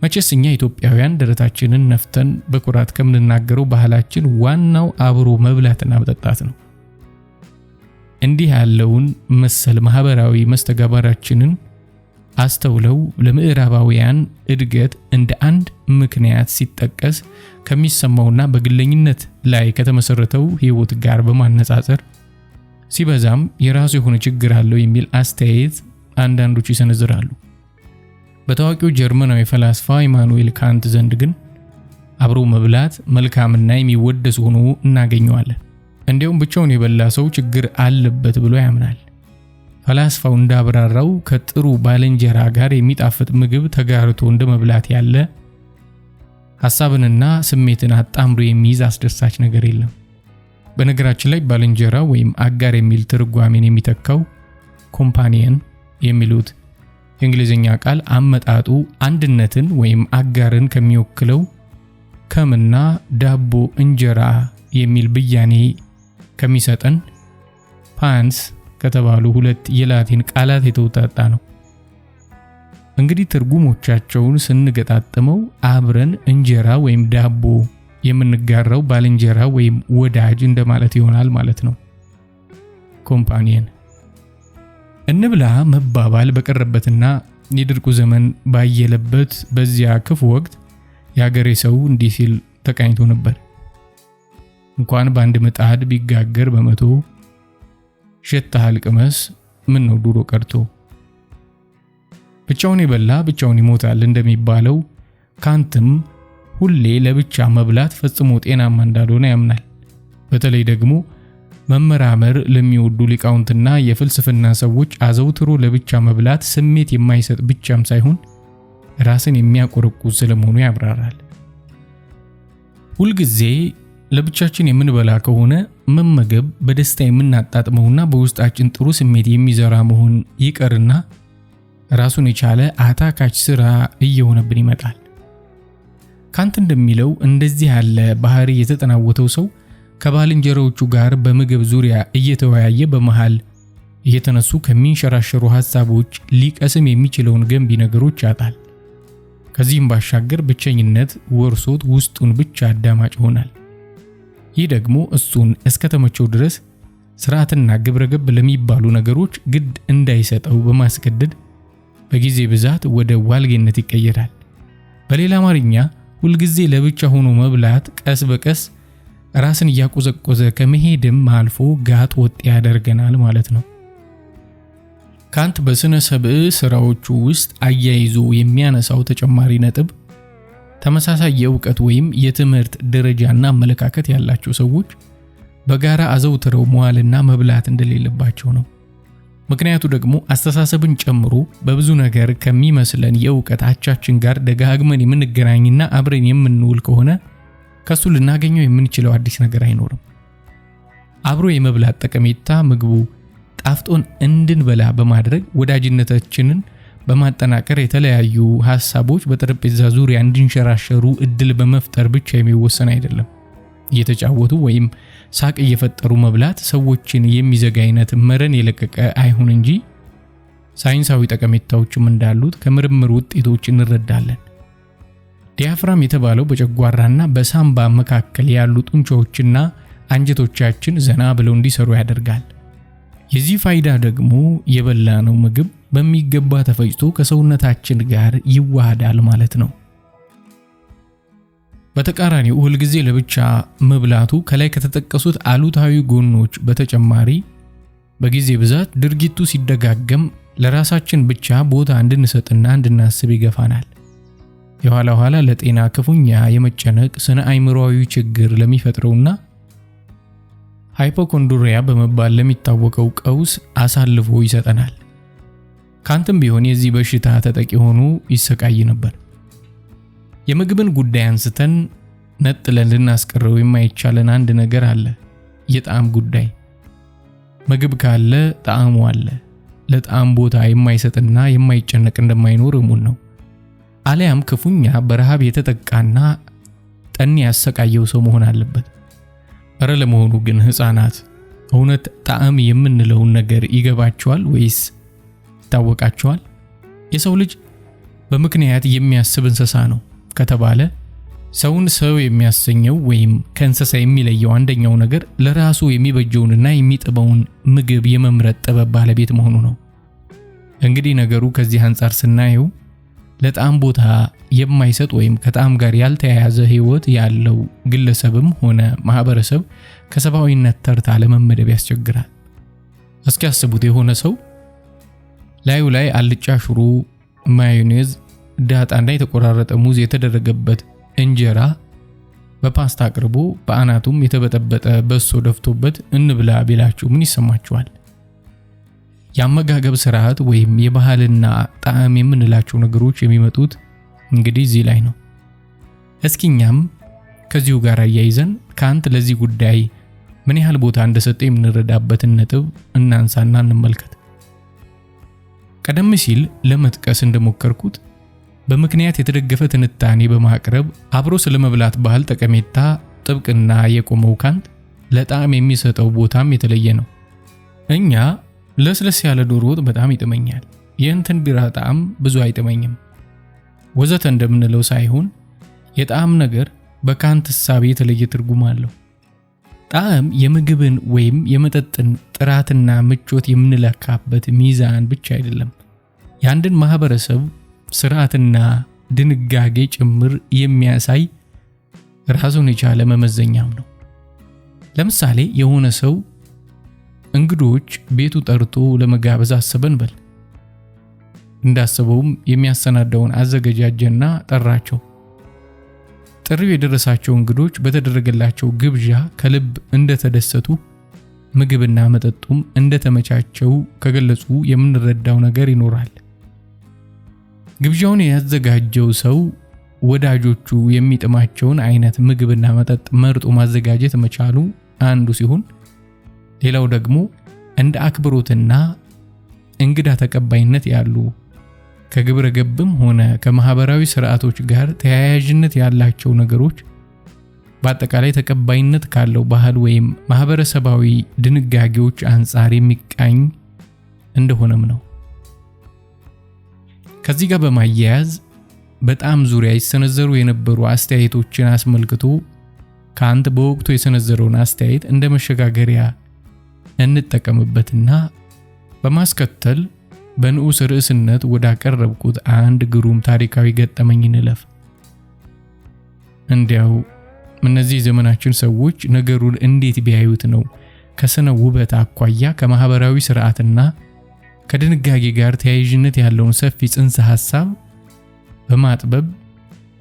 መቼስ እኛ ኢትዮጵያውያን ደረታችንን ነፍተን በኩራት ከምንናገረው ባህላችን ዋናው አብሮ መብላትና መጠጣት ነው። እንዲህ ያለውን መሰል ማህበራዊ መስተጋባራችንን አስተውለው ለምዕራባውያን እድገት እንደ አንድ ምክንያት ሲጠቀስ ከሚሰማውና በግለኝነት ላይ ከተመሰረተው ሕይወት ጋር በማነጻጸር ሲበዛም የራሱ የሆነ ችግር አለው የሚል አስተያየት አንዳንዶች ይሰነዝራሉ። በታዋቂው ጀርመናዊ ፈላስፋ ኢማኑኤል ካንት ዘንድ ግን አብሮ መብላት መልካምና የሚወደስ ሆኖ እናገኘዋለን። እንዲያውም ብቻውን የበላ ሰው ችግር አለበት ብሎ ያምናል። ፈላስፋው እንዳብራራው ከጥሩ ባልንጀራ ጋር የሚጣፍጥ ምግብ ተጋርቶ እንደመብላት ያለ ሐሳብንና ስሜትን አጣምሮ የሚይዝ አስደሳች ነገር የለም። በነገራችን ላይ ባልንጀራ ወይም አጋር የሚል ትርጓሜን የሚተካው ኮምፓኒየን የሚሉት የእንግሊዝኛ ቃል አመጣጡ አንድነትን ወይም አጋርን ከሚወክለው ከምና ዳቦ እንጀራ የሚል ብያኔ ከሚሰጠን ፓንስ ከተባሉ ሁለት የላቲን ቃላት የተውጣጣ ነው። እንግዲህ ትርጉሞቻቸውን ስንገጣጥመው አብረን እንጀራ ወይም ዳቦ የምንጋራው ባልንጀራ ወይም ወዳጅ እንደማለት ይሆናል ማለት ነው። ኮምፓኒየን እንብላ መባባል በቀረበትና የድርቁ ዘመን ባየለበት በዚያ ክፉ ወቅት የሀገሬ ሰው እንዲህ ሲል ተቃኝቶ ነበር። እንኳን በአንድ ምጣድ ቢጋገር በመቶ ሸታሃል ቅመስ ምን ነው ዱሮ ቀርቶ። ብቻውን የበላ ብቻውን ይሞታል እንደሚባለው ካንትም ሁሌ ለብቻ መብላት ፈጽሞ ጤናማ እንዳልሆነ ያምናል። በተለይ ደግሞ መመራመር ለሚወዱ ሊቃውንትና የፍልስፍና ሰዎች አዘውትሮ ለብቻ መብላት ስሜት የማይሰጥ ብቻም ሳይሆን ራስን የሚያቆረቁዝ ስለመሆኑ ያብራራል። ሁልጊዜ ለብቻችን የምንበላ ከሆነ መመገብ በደስታ የምናጣጥመውና በውስጣችን ጥሩ ስሜት የሚዘራ መሆን ይቀርና ራሱን የቻለ አታካች ስራ እየሆነብን ይመጣል። ካንት እንደሚለው እንደዚህ ያለ ባህሪ የተጠናወተው ሰው ከባልንጀሮቹ ጋር በምግብ ዙሪያ እየተወያየ በመሃል እየተነሱ ከሚንሸራሸሩ ሐሳቦች ሊቀስም የሚችለውን ገንቢ ነገሮች ያጣል። ከዚህም ባሻገር ብቸኝነት ወርሶት ውስጡን ብቻ አዳማጭ ይሆናል። ይህ ደግሞ እሱን እስከተመቸው ድረስ ስርዓትና ግብረገብ ለሚባሉ ነገሮች ግድ እንዳይሰጠው በማስገደድ በጊዜ ብዛት ወደ ዋልጌነት ይቀየራል። በሌላ አማርኛ ሁልጊዜ ለብቻ ሆኖ መብላት ቀስ በቀስ ራስን እያቆዘቆዘ ከመሄድም አልፎ ጋጥ ወጥ ያደርገናል ማለት ነው። ካንት በስነ ሰብእ ስራዎቹ ውስጥ አያይዞ የሚያነሳው ተጨማሪ ነጥብ ተመሳሳይ የእውቀት ወይም የትምህርት ደረጃና አመለካከት ያላቸው ሰዎች በጋራ አዘውትረው መዋልና መብላት እንደሌለባቸው ነው። ምክንያቱ ደግሞ አስተሳሰብን ጨምሮ በብዙ ነገር ከሚመስለን የእውቀት አቻችን ጋር ደጋግመን የምንገናኝና አብረን የምንውል ከሆነ ከሱ ልናገኘው የምንችለው አዲስ ነገር አይኖርም። አብሮ የመብላት ጠቀሜታ ምግቡ ጣፍጦን እንድንበላ በማድረግ ወዳጅነታችንን በማጠናከር የተለያዩ ሐሳቦች በጠረጴዛ ዙሪያ እንዲንሸራሸሩ እድል በመፍጠር ብቻ የሚወሰን አይደለም። እየተጫወቱ ወይም ሳቅ እየፈጠሩ መብላት ሰዎችን የሚዘጋ አይነት መረን የለቀቀ አይሁን እንጂ ሳይንሳዊ ጠቀሜታዎችም እንዳሉት ከምርምር ውጤቶች እንረዳለን። ዲያፍራም የተባለው በጨጓራና በሳምባ መካከል ያሉ ጡንቻዎችና አንጀቶቻችን ዘና ብለው እንዲሰሩ ያደርጋል። የዚህ ፋይዳ ደግሞ የበላነው ምግብ በሚገባ ተፈጭቶ ከሰውነታችን ጋር ይዋሃዳል ማለት ነው። በተቃራኒው ሁልጊዜ ለብቻ መብላቱ ከላይ ከተጠቀሱት አሉታዊ ጎኖች በተጨማሪ በጊዜ ብዛት ድርጊቱ ሲደጋገም ለራሳችን ብቻ ቦታ እንድንሰጥና እንድናስብ ይገፋናል። የኋላ ኋላ ለጤና ክፉኛ የመጨነቅ ስነ አእምሮአዊ ችግር ለሚፈጥረውና ሃይፖኮንድሪያ በመባል ለሚታወቀው ቀውስ አሳልፎ ይሰጠናል። ካንትም ቢሆን የዚህ በሽታ ተጠቂ ሆኖ ይሰቃይ ነበር። የምግብን ጉዳይ አንስተን ነጥለን ልናስቀረው የማይቻለን አንድ ነገር አለ፣ የጣዕም ጉዳይ። ምግብ ካለ ጣዕሙ አለ። ለጣዕም ቦታ የማይሰጥና የማይጨነቅ እንደማይኖር እሙን ነው። አሊያም ክፉኛ በረሃብ የተጠቃና ጠን ያሰቃየው ሰው መሆን አለበት። እረ ለመሆኑ ግን ህፃናት እውነት ጣዕም የምንለውን ነገር ይገባቸዋል ወይስ ይታወቃቸዋል? የሰው ልጅ በምክንያት የሚያስብ እንስሳ ነው ከተባለ ሰውን ሰው የሚያሰኘው ወይም ከእንስሳ የሚለየው አንደኛው ነገር ለራሱ የሚበጀውንና የሚጥመውን ምግብ የመምረጥ ጥበብ ባለቤት መሆኑ ነው። እንግዲህ ነገሩ ከዚህ አንጻር ስናየው ለጣዕም ቦታ የማይሰጥ ወይም ከጣዕም ጋር ያልተያያዘ ህይወት ያለው ግለሰብም ሆነ ማህበረሰብ ከሰብአዊነት ተርታ ለመመደብ ያስቸግራል። እስኪ ያስቡት፣ የሆነ ሰው ላዩ ላይ አልጫ ሽሮ፣ ማዮኔዝ፣ ዳጣና የተቆራረጠ ሙዝ የተደረገበት እንጀራ በፓስታ አቅርቦ በአናቱም የተበጠበጠ በሶ ደፍቶበት እንብላ ቢላችሁ ምን ይሰማችኋል? የአመጋገብ ስርዓት ወይም የባህልና ጣዕም የምንላቸው ነገሮች የሚመጡት እንግዲህ እዚህ ላይ ነው። እስኪኛም ከዚሁ ጋር አያይዘን ካንት ለዚህ ጉዳይ ምን ያህል ቦታ እንደሰጠ የምንረዳበትን ነጥብ እናንሳና እንመልከት። ቀደም ሲል ለመጥቀስ እንደሞከርኩት በምክንያት የተደገፈ ትንታኔ በማቅረብ አብሮ ስለመብላት ባህል ጠቀሜታ ጥብቅና የቆመው ካንት ለጣዕም የሚሰጠው ቦታም የተለየ ነው። እኛ ለስለስ ያለ ዶሮ ወጥ በጣም ይጥመኛል፣ የእንትን ቢራ ጣዕም ብዙ አይጥመኝም ወዘተ እንደምንለው ሳይሆን የጣዕም ነገር በካንት እሳቤ የተለየ ትርጉም አለው። ጣዕም የምግብን ወይም የመጠጥን ጥራትና ምቾት የምንለካበት ሚዛን ብቻ አይደለም፣ የአንድን ማህበረሰብ ስርዓትና ድንጋጌ ጭምር የሚያሳይ ራሱን የቻለ መመዘኛም ነው። ለምሳሌ የሆነ ሰው እንግዶች ቤቱ ጠርቶ ለመጋበዝ አሰበን በል። እንዳሰበውም የሚያሰናዳውን አዘገጃጀና ጠራቸው። ጥሪው የደረሳቸው እንግዶች በተደረገላቸው ግብዣ ከልብ እንደተደሰቱ ምግብና መጠጡም እንደተመቻቸው ከገለጹ የምንረዳው ነገር ይኖራል። ግብዣውን ያዘጋጀው ሰው ወዳጆቹ የሚጥማቸውን አይነት ምግብና መጠጥ መርጦ ማዘጋጀት መቻሉ አንዱ ሲሆን፣ ሌላው ደግሞ እንደ አክብሮትና እንግዳ ተቀባይነት ያሉ ከግብረ ገብም ሆነ ከማህበራዊ ስርዓቶች ጋር ተያያዥነት ያላቸው ነገሮች በአጠቃላይ ተቀባይነት ካለው ባህል ወይም ማህበረሰባዊ ድንጋጌዎች አንጻር የሚቃኝ እንደሆነም ነው። ከዚህ ጋር በማያያዝ በጣም ዙሪያ ይሰነዘሩ የነበሩ አስተያየቶችን አስመልክቶ ካንት በወቅቱ የሰነዘረውን አስተያየት እንደ መሸጋገሪያ እንጠቀምበትና በማስከተል በንዑስ ርዕስነት ወዳቀረብኩት አንድ ግሩም ታሪካዊ ገጠመኝ እንለፍ። እንዲያው እነዚህ ዘመናችን ሰዎች ነገሩን እንዴት ቢያዩት ነው ከስነ ውበት አኳያ ከማህበራዊ ስርዓትና ከድንጋጌ ጋር ተያያዥነት ያለውን ሰፊ ጽንሰ ሐሳብ በማጥበብ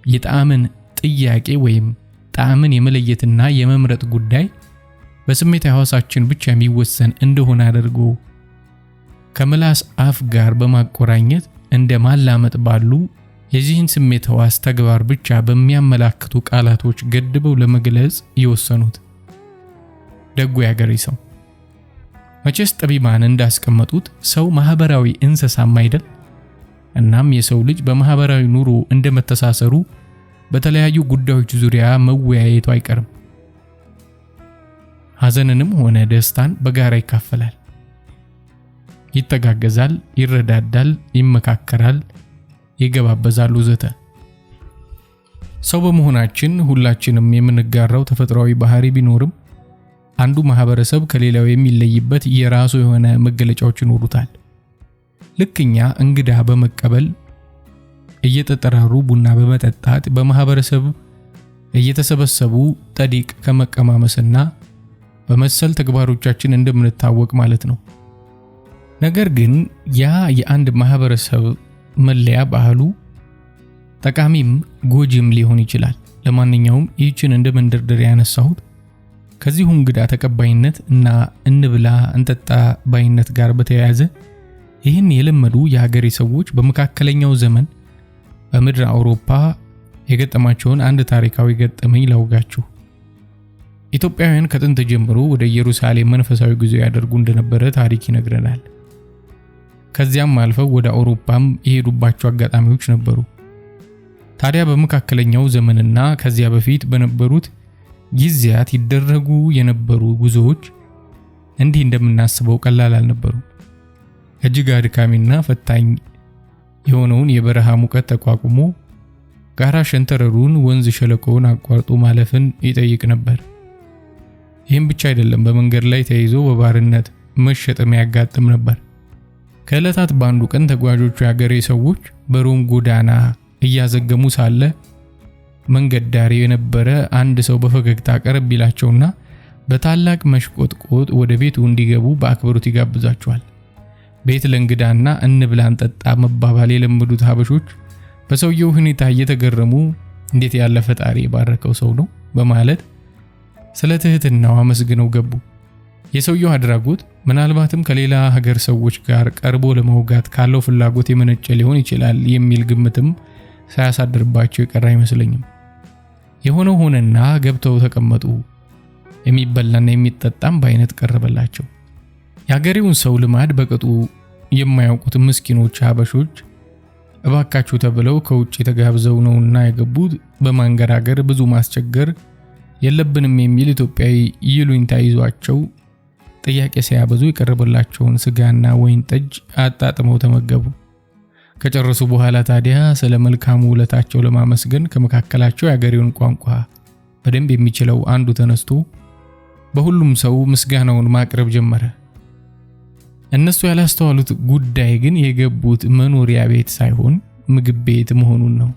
የጣዕምን ጥያቄ ወይም ጣዕምን የመለየትና የመምረጥ ጉዳይ በስሜት ሕዋሳችን ብቻ የሚወሰን እንደሆነ አድርጎ ከምላስ አፍ ጋር በማቆራኘት እንደ ማላመጥ ባሉ የዚህን ስሜት ሕዋስ ተግባር ብቻ በሚያመላክቱ ቃላቶች ገድበው ለመግለጽ የወሰኑት። ደጉ ያገሬ ሰው መቼስ ጠቢባን እንዳስቀመጡት ሰው ማህበራዊ እንስሳም አይደል? እናም የሰው ልጅ በማህበራዊ ኑሮ እንደመተሳሰሩ በተለያዩ ጉዳዮች ዙሪያ መወያየቱ አይቀርም። ሐዘንንም ሆነ ደስታን በጋራ ይካፈላል፣ ይተጋገዛል፣ ይረዳዳል፣ ይመካከራል፣ ይገባበዛል ወዘተ። ሰው በመሆናችን ሁላችንም የምንጋራው ተፈጥሯዊ ባህሪ ቢኖርም አንዱ ማህበረሰብ ከሌላው የሚለይበት የራሱ የሆነ መገለጫዎች ይኖሩታል። ልክኛ እንግዳ በመቀበል እየተጠራሩ ቡና በመጠጣት በማህበረሰብ እየተሰበሰቡ ጠዲቅ ከመቀማመስና በመሰል ተግባሮቻችን እንደምንታወቅ ማለት ነው። ነገር ግን ያ የአንድ ማህበረሰብ መለያ ባህሉ ጠቃሚም ጎጂም ሊሆን ይችላል። ለማንኛውም ይህችን እንደ መንደርደሪያ ያነሳሁት ከዚሁ እንግዳ ተቀባይነት እና እንብላ እንጠጣ ባይነት ጋር በተያያዘ ይህን የለመዱ የሀገሬ ሰዎች በመካከለኛው ዘመን በምድር አውሮፓ የገጠማቸውን አንድ ታሪካዊ ገጠመኝ ላውጋችሁ። ኢትዮጵያውያን ከጥንት ጀምሮ ወደ ኢየሩሳሌም መንፈሳዊ ጉዞ ያደርጉ እንደነበረ ታሪክ ይነግረናል። ከዚያም አልፈው ወደ አውሮፓም የሄዱባቸው አጋጣሚዎች ነበሩ። ታዲያ በመካከለኛው ዘመንና ከዚያ በፊት በነበሩት ጊዜያት ይደረጉ የነበሩ ጉዞዎች እንዲህ እንደምናስበው ቀላል አልነበሩም። እጅግ አድካሚና ፈታኝ የሆነውን የበረሃ ሙቀት ተቋቁሞ ጋራ ሸንተረሩን ወንዝ ሸለቆውን አቋርጦ ማለፍን ይጠይቅ ነበር። ይህም ብቻ አይደለም፣ በመንገድ ላይ ተይዞ በባርነት መሸጥም ያጋጥም ነበር። ከዕለታት በአንዱ ቀን ተጓዦቹ የአገሬ ሰዎች በሮም ጎዳና እያዘገሙ ሳለ መንገድ ዳር የነበረ አንድ ሰው በፈገግታ ቀረብ ይላቸውና በታላቅ መሽቆጥቆጥ ወደ ቤቱ እንዲገቡ በአክብሮት ይጋብዛቸዋል። ቤት ለእንግዳና እንብላ እንጠጣ መባባል የለመዱት ሀበሾች በሰውየው ሁኔታ እየተገረሙ እንዴት ያለ ፈጣሪ የባረከው ሰው ነው በማለት ስለ ትህትናው አመስግነው ገቡ። የሰውየው አድራጎት ምናልባትም ከሌላ ሀገር ሰዎች ጋር ቀርቦ ለመውጋት ካለው ፍላጎት የመነጨ ሊሆን ይችላል የሚል ግምትም ሳያሳድርባቸው የቀረ አይመስለኝም። የሆነው ሆነና ገብተው ተቀመጡ። የሚበላና የሚጠጣም በአይነት ቀረበላቸው። የሀገሬውን ሰው ልማድ በቅጡ የማያውቁት ምስኪኖች ሀበሾች እባካችሁ ተብለው ከውጭ ተጋብዘው ነውና የገቡት በማንገራገር ብዙ ማስቸገር የለብንም የሚል ኢትዮጵያዊ ይሉኝታ ይዟቸው ጥያቄ ሲያበዙ የቀረበላቸውን ስጋና ወይን ጠጅ አጣጥመው ተመገቡ። ከጨረሱ በኋላ ታዲያ ስለ መልካሙ ውለታቸው ለማመስገን ከመካከላቸው የሀገሬውን ቋንቋ በደንብ የሚችለው አንዱ ተነስቶ በሁሉም ሰው ምስጋናውን ማቅረብ ጀመረ። እነሱ ያላስተዋሉት ጉዳይ ግን የገቡት መኖሪያ ቤት ሳይሆን ምግብ ቤት መሆኑን ነው።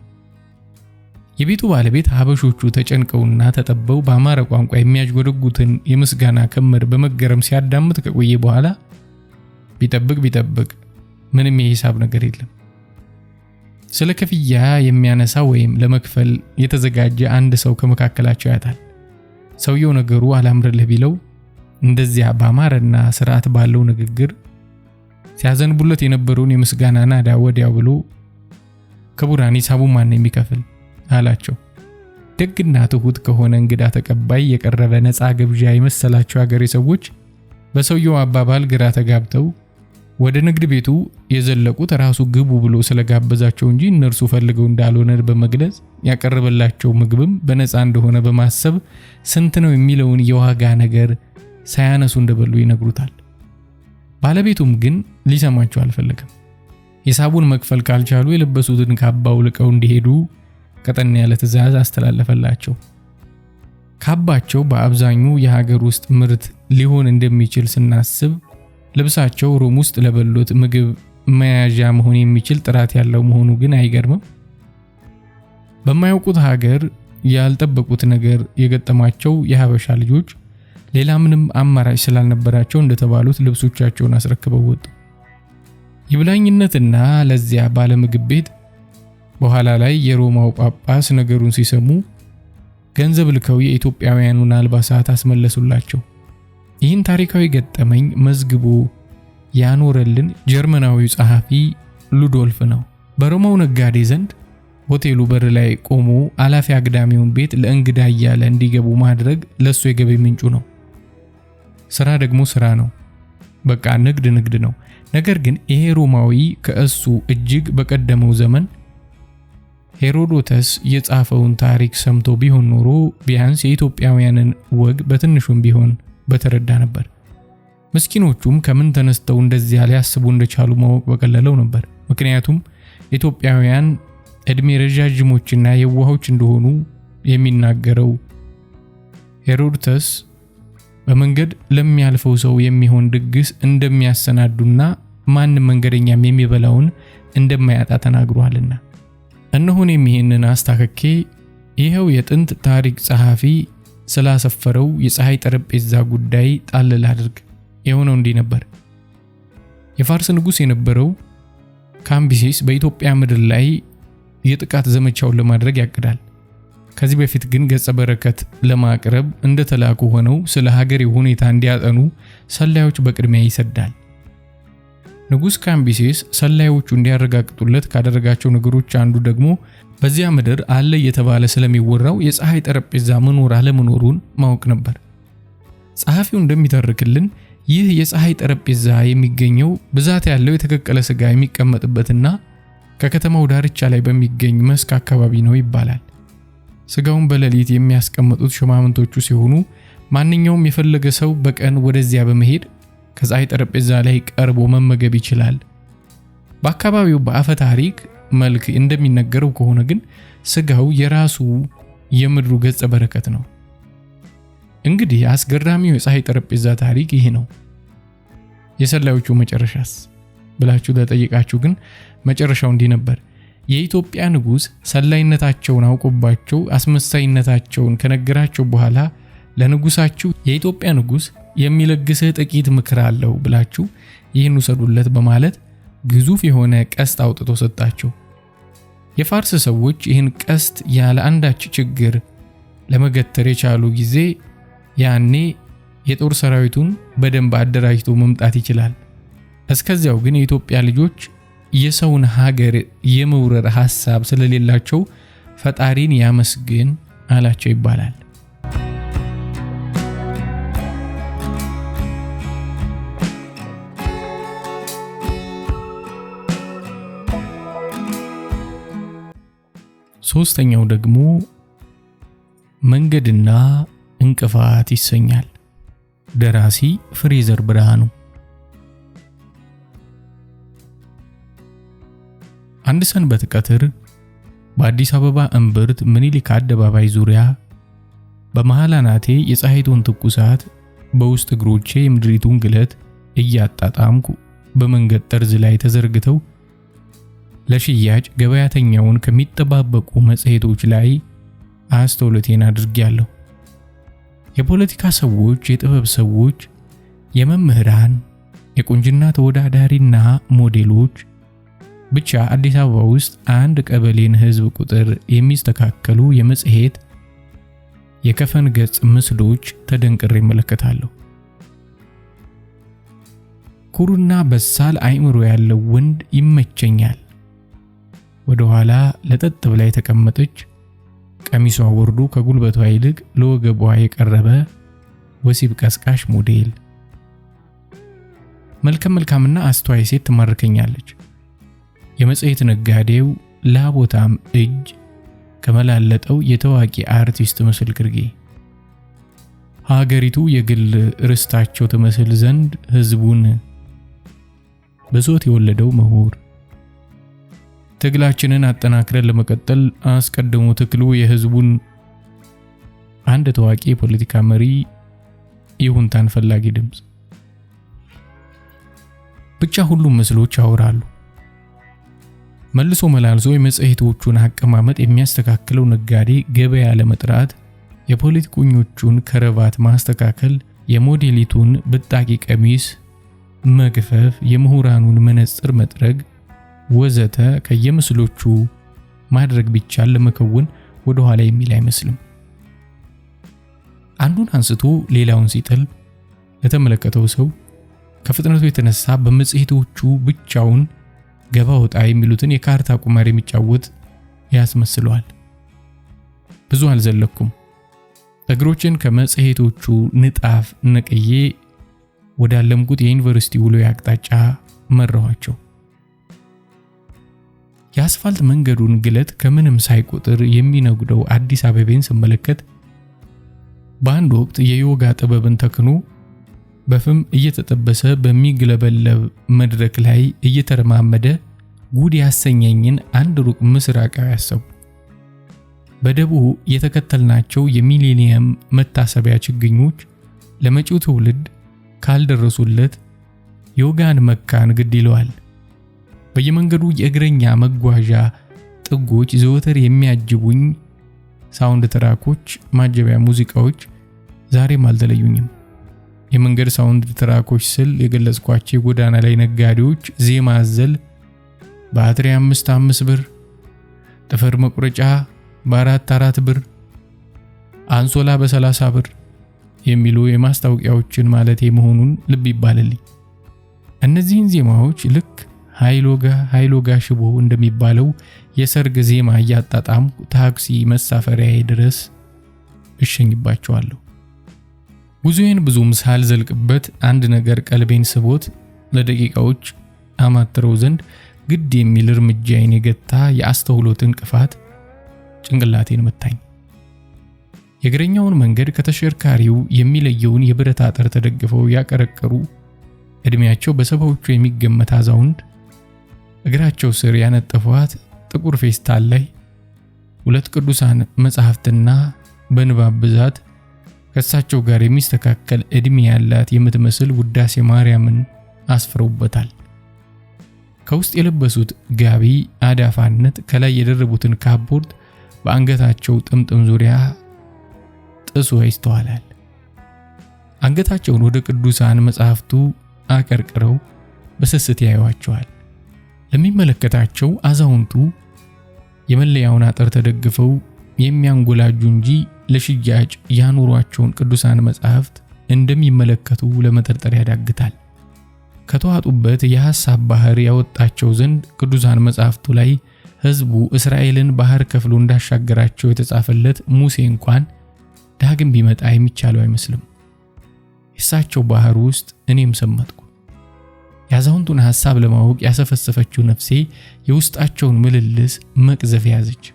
የቤቱ ባለቤት ሀበሾቹ ተጨንቀውና ተጠበው በአማረ ቋንቋ የሚያጅጎደጉትን የምስጋና ክምር በመገረም ሲያዳምጥ ከቆየ በኋላ ቢጠብቅ ምንም የሂሳብ ነገር የለም። ስለ ክፍያ የሚያነሳ ወይም ለመክፈል የተዘጋጀ አንድ ሰው ከመካከላቸው ያጣል። ሰውየው ነገሩ አላምርልህ ቢለው እንደዚያ በአማረና ስርዓት ባለው ንግግር ሲያዘንቡለት የነበረውን የምስጋና ናዳ ወዲያው ብሎ ክቡራን ሂሳቡን ማን የሚከፍል አላቸው። ደግና ትሁት ከሆነ እንግዳ ተቀባይ የቀረበ ነፃ ግብዣ የመሰላቸው ሀገሬ ሰዎች በሰውየው አባባል ግራ ተጋብተው ወደ ንግድ ቤቱ የዘለቁት ራሱ ግቡ ብሎ ስለጋበዛቸው እንጂ እነርሱ ፈልገው እንዳልሆነ በመግለጽ ያቀረበላቸው ምግብም በነፃ እንደሆነ በማሰብ ስንት ነው የሚለውን የዋጋ ነገር ሳያነሱ እንደበሉ ይነግሩታል። ባለቤቱም ግን ሊሰማቸው አልፈለገም። ሂሳቡን መክፈል ካልቻሉ የለበሱትን ካባ አውልቀው እንዲሄዱ ቀጠን ያለ ትዕዛዝ አስተላለፈላቸው። ካባቸው በአብዛኛው የሀገር ውስጥ ምርት ሊሆን እንደሚችል ስናስብ ልብሳቸው ሮም ውስጥ ለበሉት ምግብ መያዣ መሆን የሚችል ጥራት ያለው መሆኑ ግን አይገርምም። በማያውቁት ሀገር ያልጠበቁት ነገር የገጠማቸው የሀበሻ ልጆች ሌላ ምንም አማራጭ ስላልነበራቸው እንደተባሉት ልብሶቻቸውን አስረክበው ወጡ። ይብላኝነትና ለዚያ ባለ ምግብ ቤት በኋላ ላይ የሮማው ጳጳስ ነገሩን ሲሰሙ ገንዘብ ልከው የኢትዮጵያውያኑን አልባሳት አስመለሱላቸው። ይህን ታሪካዊ ገጠመኝ መዝግቦ ያኖረልን ጀርመናዊው ጸሐፊ ሉዶልፍ ነው። በሮማው ነጋዴ ዘንድ ሆቴሉ በር ላይ ቆሞ አላፊ አግዳሚውን ቤት ለእንግዳ እያለ እንዲገቡ ማድረግ ለሱ የገቢ ምንጩ ነው። ስራ ደግሞ ስራ ነው። በቃ ንግድ ነው። ነገር ግን ይሄ ሮማዊ ከእሱ እጅግ በቀደመው ዘመን ሄሮዶተስ የጻፈውን ታሪክ ሰምቶ ቢሆን ኖሮ ቢያንስ የኢትዮጵያውያንን ወግ በትንሹም ቢሆን በተረዳ ነበር። ምስኪኖቹም ከምን ተነስተው እንደዚያ ሊያስቡ እንደቻሉ ማወቅ በቀለለው ነበር። ምክንያቱም ኢትዮጵያውያን እድሜ ረጃጅሞችና የዋሆች እንደሆኑ የሚናገረው ሄሮዶተስ በመንገድ ለሚያልፈው ሰው የሚሆን ድግስ እንደሚያሰናዱና ማንም መንገደኛም የሚበላውን እንደማያጣ ተናግሯልና። እነሆኔም ይህንን አስታከኬ ይሄው የጥንት ታሪክ ጸሐፊ ስላሰፈረው የፀሐይ ጠረጴዛ ጉዳይ ጣልል አድርግ። የሆነው እንዲህ ነበር። የፋርስ ንጉስ የነበረው ካምቢሲስ በኢትዮጵያ ምድር ላይ የጥቃት ዘመቻውን ለማድረግ ያቅዳል። ከዚህ በፊት ግን ገጸ በረከት ለማቅረብ እንደተላኩ ሆነው ስለ ሀገሬው ሁኔታ እንዲያጠኑ ሰላዮች በቅድሚያ ይሰዳል። ንጉስ ካምቢሲስ ሰላዮቹ እንዲያረጋግጡለት ካደረጋቸው ነገሮች አንዱ ደግሞ በዚያ ምድር አለ የተባለ ስለሚወራው የፀሐይ ጠረጴዛ መኖር አለመኖሩን ማወቅ ነበር። ጸሐፊው እንደሚተርክልን ይህ የፀሐይ ጠረጴዛ የሚገኘው ብዛት ያለው የተከከለ ስጋ የሚቀመጥበትና ከከተማው ዳርቻ ላይ በሚገኝ መስክ አካባቢ ነው ይባላል። ስጋውን በሌሊት የሚያስቀምጡት ሹማምንቶቹ ሲሆኑ ማንኛውም የፈለገ ሰው በቀን ወደዚያ በመሄድ ከፀሐይ ጠረጴዛ ላይ ቀርቦ መመገብ ይችላል። በአካባቢው በአፈ ታሪክ መልክ እንደሚነገረው ከሆነ ግን ስጋው የራሱ የምድሩ ገጸ በረከት ነው። እንግዲህ አስገራሚው የፀሐይ ጠረጴዛ ታሪክ ይህ ነው። የሰላዮቹ መጨረሻስ? ብላችሁ ተጠይቃችሁ ግን መጨረሻው እንዲህ ነበር። የኢትዮጵያ ንጉስ ሰላይነታቸውን አውቆባቸው አስመሳይነታቸውን ከነገራቸው በኋላ ለንጉሳችሁ የኢትዮጵያ ንጉስ የሚለግስህ ጥቂት ምክር አለው ብላችሁ ይህን ውሰዱለት በማለት ግዙፍ የሆነ ቀስት አውጥቶ ሰጣቸው። የፋርስ ሰዎች ይህን ቀስት ያለ አንዳች ችግር ለመገተር የቻሉ ጊዜ ያኔ የጦር ሰራዊቱን በደንብ አደራጅቶ መምጣት ይችላል። እስከዚያው ግን የኢትዮጵያ ልጆች የሰውን ሀገር የመውረር ሐሳብ ስለሌላቸው ፈጣሪን ያመስግን አላቸው ይባላል። ሶስተኛው ደግሞ መንገድና እንቅፋት ይሰኛል። ደራሲ ፍሬዘር ብርሃኑ። አንድ ሰንበት ቀትር በአዲስ አበባ እምብርት ምኒልክ አደባባይ ዙሪያ በመሃል አናቴ የፀሐይቱን ትኩሳት በውስጥ እግሮቼ የምድሪቱን ግለት እያጣጣምኩ በመንገድ ጠርዝ ላይ ተዘርግተው ለሽያጭ ገበያተኛውን ከሚጠባበቁ መጽሔቶች ላይ አስተውሎቴን አድርጌያለሁ። የፖለቲካ ሰዎች፣ የጥበብ ሰዎች፣ የመምህራን፣ የቁንጅና ተወዳዳሪና ሞዴሎች ብቻ አዲስ አበባ ውስጥ አንድ ቀበሌን ህዝብ ቁጥር የሚስተካከሉ የመጽሔት የከፈን ገጽ ምስሎች ተደንቅሬ እመለከታለሁ። ኩሩና በሳል አእምሮ ያለው ወንድ ይመቸኛል። ወደ ኋላ ለጠጥ ብላ የተቀመጠች ቀሚሷ ወርዶ ከጉልበቷ ይልቅ ለወገቧ የቀረበ ወሲብ ቀስቃሽ ሞዴል። መልካምና አስተዋይ ሴት ትማርከኛለች። የመጽሔት ነጋዴው ላቦታም እጅ ከመላለጠው የታዋቂ አርቲስት ምስል ግርጌ ሀገሪቱ የግል ርስታቸው ትመስል ዘንድ ህዝቡን በዞት የወለደው ምሁር ትግላችንን አጠናክረን ለመቀጠል አስቀድሞ ትክሉ የህዝቡን አንድ ታዋቂ የፖለቲካ መሪ ይሁንታን ፈላጊ ድምጽ ብቻ ሁሉም ምስሎች ያወራሉ። መልሶ መላልሶ የመጽሔቶቹን አቀማመጥ የሚያስተካክለው ነጋዴ ገበያ ለመጥራት የፖለቲከኞቹን ከረባት ማስተካከል፣ የሞዴሊቱን ብጣቂ ቀሚስ መግፈፍ፣ የምሁራኑን መነጽር መጥረግ ወዘተ ከየምስሎቹ ማድረግ ቢቻል ለመከወን ወደ ኋላ የሚል አይመስልም። አንዱን አንስቶ ሌላውን ሲጥል ለተመለከተው ሰው ከፍጥነቱ የተነሳ በመጽሔቶቹ ብቻውን ገባ ወጣ የሚሉትን የካርታ ቁማር የሚጫወት ያስመስለዋል። ብዙ አልዘለኩም። እግሮችን ከመጽሔቶቹ ንጣፍ ነቅዬ ወዳለምኩት የዩኒቨርሲቲ ውሎ አቅጣጫ መራኋቸው። የአስፋልት መንገዱን ግለት ከምንም ሳይቆጥር የሚነጉደው አዲስ አበባን ስመለከት በአንድ ወቅት የዮጋ ጥበብን ተክኖ በፍም እየተጠበሰ በሚግለበለብ መድረክ ላይ እየተረማመደ ጉድ ያሰኘኝን አንድ ሩቅ ምስራቃዊ አሰቡ። በደቡብ የተከተልናቸው የሚሊኒየም መታሰቢያ ችግኞች ለመጪው ትውልድ ካልደረሱለት ዮጋን መካን ግድ ይለዋል። በየመንገዱ የእግረኛ መጓዣ ጥጎች ዘወትር የሚያጅቡኝ ሳውንድ ትራኮች፣ ማጀቢያ ሙዚቃዎች ዛሬም አልተለዩኝም። የመንገድ ሳውንድ ትራኮች ስል የገለጽኳቸው ጎዳና ላይ ነጋዴዎች ዜማ አዘል ባትሪ 5 ብር፣ ጥፍር መቁረጫ በ4 ብር፣ አንሶላ በ30 ብር የሚሉ የማስታወቂያዎችን ማለቴ መሆኑን ልብ ይባልልኝ። እነዚህን ዜማዎች ልክ ሃይሎጋ ሽቦ እንደሚባለው የሰርግ ዜማ እያጣጣምኩ ታክሲ መሳፈሪያዬ ድረስ እሸኝባቸዋለሁ። ጉዞዬን ብዙም ሳልዘልቅበት አንድ ነገር ቀልቤን ስቦት ለደቂቃዎች አማትረው ዘንድ ግድ የሚል እርምጃዬን የገታ የአስተውሎት እንቅፋት ጭንቅላቴን መታኝ። የእግረኛውን መንገድ ከተሽከርካሪው የሚለየውን የብረት አጥር ተደግፈው ያቀረቀሩ እድሜያቸው በሰባዎቹ የሚገመት አዛውንት እግራቸው ስር ያነጠፏት ጥቁር ፌስታል ላይ ሁለት ቅዱሳን መጻሕፍትና በንባብ ብዛት ከሳቸው ጋር የሚስተካከል እድሜ ያላት የምትመስል ውዳሴ ማርያምን አስፍረውበታል። ከውስጥ የለበሱት ጋቢ አዳፋነት ከላይ የደረቡትን ካፖርት በአንገታቸው ጥምጥም ዙሪያ ጥሶ ይስተዋላል። አንገታቸውን ወደ ቅዱሳን መጻሕፍቱ አቀርቅረው በስስት ያዩዋቸዋል። ለሚመለከታቸው አዛውንቱ የመለያውን አጥር ተደግፈው የሚያንጎላጁ እንጂ ለሽያጭ ያኖሯቸውን ቅዱሳን መጻሕፍት እንደሚመለከቱ ለመጠርጠር ያዳግታል። ከተዋጡበት የሐሳብ ባህር ያወጣቸው ዘንድ ቅዱሳን መጻሕፍቱ ላይ ሕዝቡ እስራኤልን ባህር ከፍሎ እንዳሻገራቸው የተጻፈለት ሙሴ እንኳን ዳግም ቢመጣ የሚቻለው አይመስልም። የእሳቸው ባህር ውስጥ እኔም ሰመጥኩ። የአዛውንቱን ሐሳብ ለማወቅ ያሰፈሰፈችው ነፍሴ የውስጣቸውን ምልልስ መቅዘፍ ያዘች።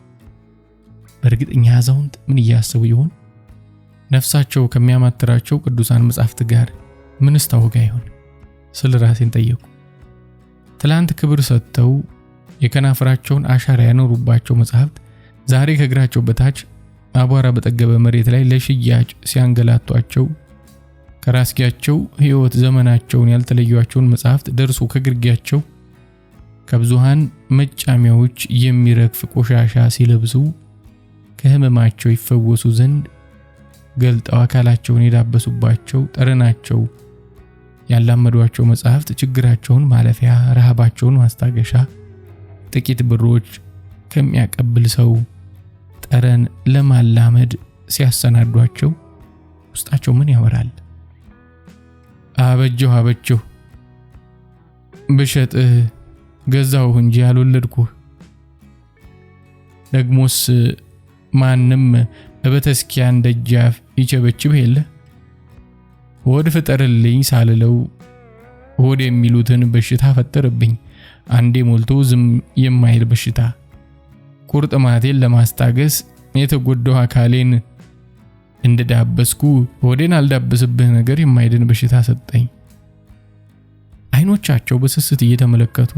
በእርግጠኛ አዛውንት ምን እያሰቡ ይሆን? ነፍሳቸው ከሚያማትራቸው ቅዱሳን መጻሕፍት ጋር ምንስ ታወጋ ይሆን ስለ ራሴን ጠየቁ። ትላንት ክብር ሰጥተው የከናፍራቸውን አሻራ ያኖሩባቸው መጻሕፍት ዛሬ ከእግራቸው በታች አቧራ በጠገበ መሬት ላይ ለሽያጭ ሲያንገላቷቸው ከራስጌያቸው ሕይወት ዘመናቸውን ያልተለዩዋቸውን መጻሕፍት ደርሶ ከግርጌያቸው ከብዙሃን መጫሚያዎች የሚረግፍ ቆሻሻ ሲለብሱ ከህመማቸው ይፈወሱ ዘንድ ገልጠው አካላቸውን የዳበሱባቸው ጠረናቸው ያላመዷቸው መጻሕፍት ችግራቸውን ማለፊያ፣ ረሃባቸውን ማስታገሻ፣ ጥቂት ብሮች ከሚያቀብል ሰው ጠረን ለማላመድ ሲያሰናዷቸው ውስጣቸው ምን ያወራል? አበጀሁ ብሸጥህ ገዛሁህ እንጂ አልወለድኩህ። ደግሞስ ማንም በበተስኪያን ደጃፍ ይቸበችብ የለ። ሆድ ፍጠርልኝ ሳልለው ሆድ የሚሉትን በሽታ ፈጠረብኝ። አንዴ ሞልቶ ዝም የማይል በሽታ። ቁርጥማቴን ለማስታገስ የተጎዳው አካሌን እንደዳበስኩ ሆዴን አልዳበስብህ ነገር የማይድን በሽታ ሰጠኝ። አይኖቻቸው በስስት እየተመለከቱ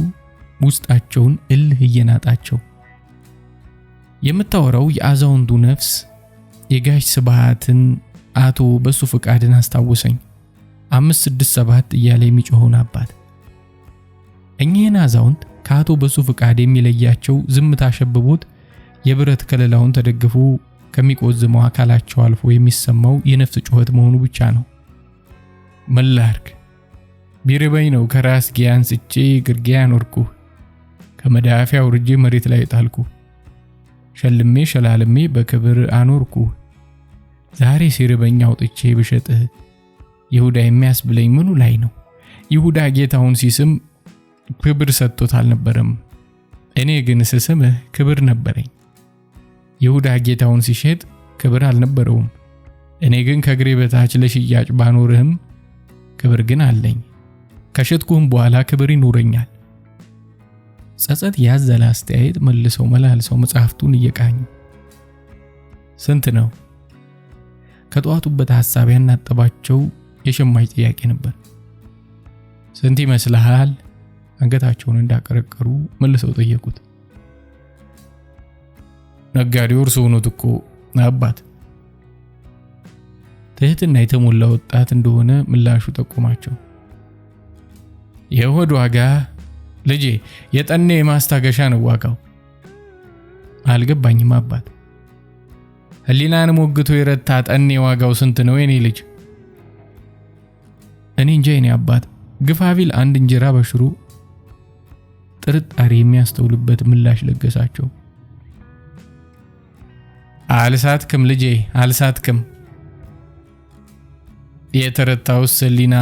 ውስጣቸውን እልህ እየናጣቸው የምታወራው የአዛውንቱ ነፍስ የጋሽ ስብሃትን አቶ በሱ ፍቃድን አስታወሰኝ። 567 እያለ የሚጮኸውን አባት። እኚህን አዛውንት ከአቶ በሱ ፍቃድ የሚለያቸው ዝምታ ሸብቦት የብረት ከለላውን ተደግፎ ከሚቆዝመው አካላቸው አልፎ የሚሰማው የነፍስ ጩኸት መሆኑ ብቻ ነው። መላርክ ቢርበኝ ነው ከራስጌ አንስቼ ግርጌ አኖርኩህ፣ ከመዳፊያ አውርጄ መሬት ላይ ጣልኩ፣ ሸልሜ ሸላልሜ በክብር አኖርኩህ። ዛሬ ሲርበኝ አውጥቼ ብሸጥህ ይሁዳ የሚያስብለኝ ምኑ ላይ ነው? ይሁዳ ጌታውን ሲስም ክብር ሰጥቶት አልነበረም። እኔ ግን ስስምህ ክብር ነበረኝ። ይሁዳ ጌታውን ሲሸጥ ክብር አልነበረውም። እኔ ግን ከእግሬ በታች ለሽያጭ ባኖርህም ክብር ግን አለኝ። ከሸጥኩህም በኋላ ክብር ይኖረኛል። ጸጸት ያዘለ አስተያየት መልሰው መላልሰው መጽሐፍቱን እየቃኙ ስንት ነው? ከጧቱበት ሐሳብ ያናጠባቸው የሸማች ጥያቄ ነበር። ስንት ይመስልሃል? አንገታቸውን እንዳቀረቀሩ መልሰው ጠየቁት። ነጋዴው እርሱ ሆኖት እኮ አባት። ትህትና የተሞላ ወጣት እንደሆነ ምላሹ ጠቆማቸው። የሆድ ዋጋ ልጄ የጠኔ ማስታገሻ ነው ዋጋው። አልገባኝም አባት። ህሊናን ሞግቶ የረታ ጠኔ ዋጋው ስንት ነው የኔ ልጅ? እኔ እንጃ የኔ አባት። ግፋቢል አንድ እንጀራ በሽሮ ጥርጣሬ የሚያስተውልበት ምላሽ ለገሳቸው። አልሳትክም ልጄ አልሳትክም። የተረታውስ ህሊና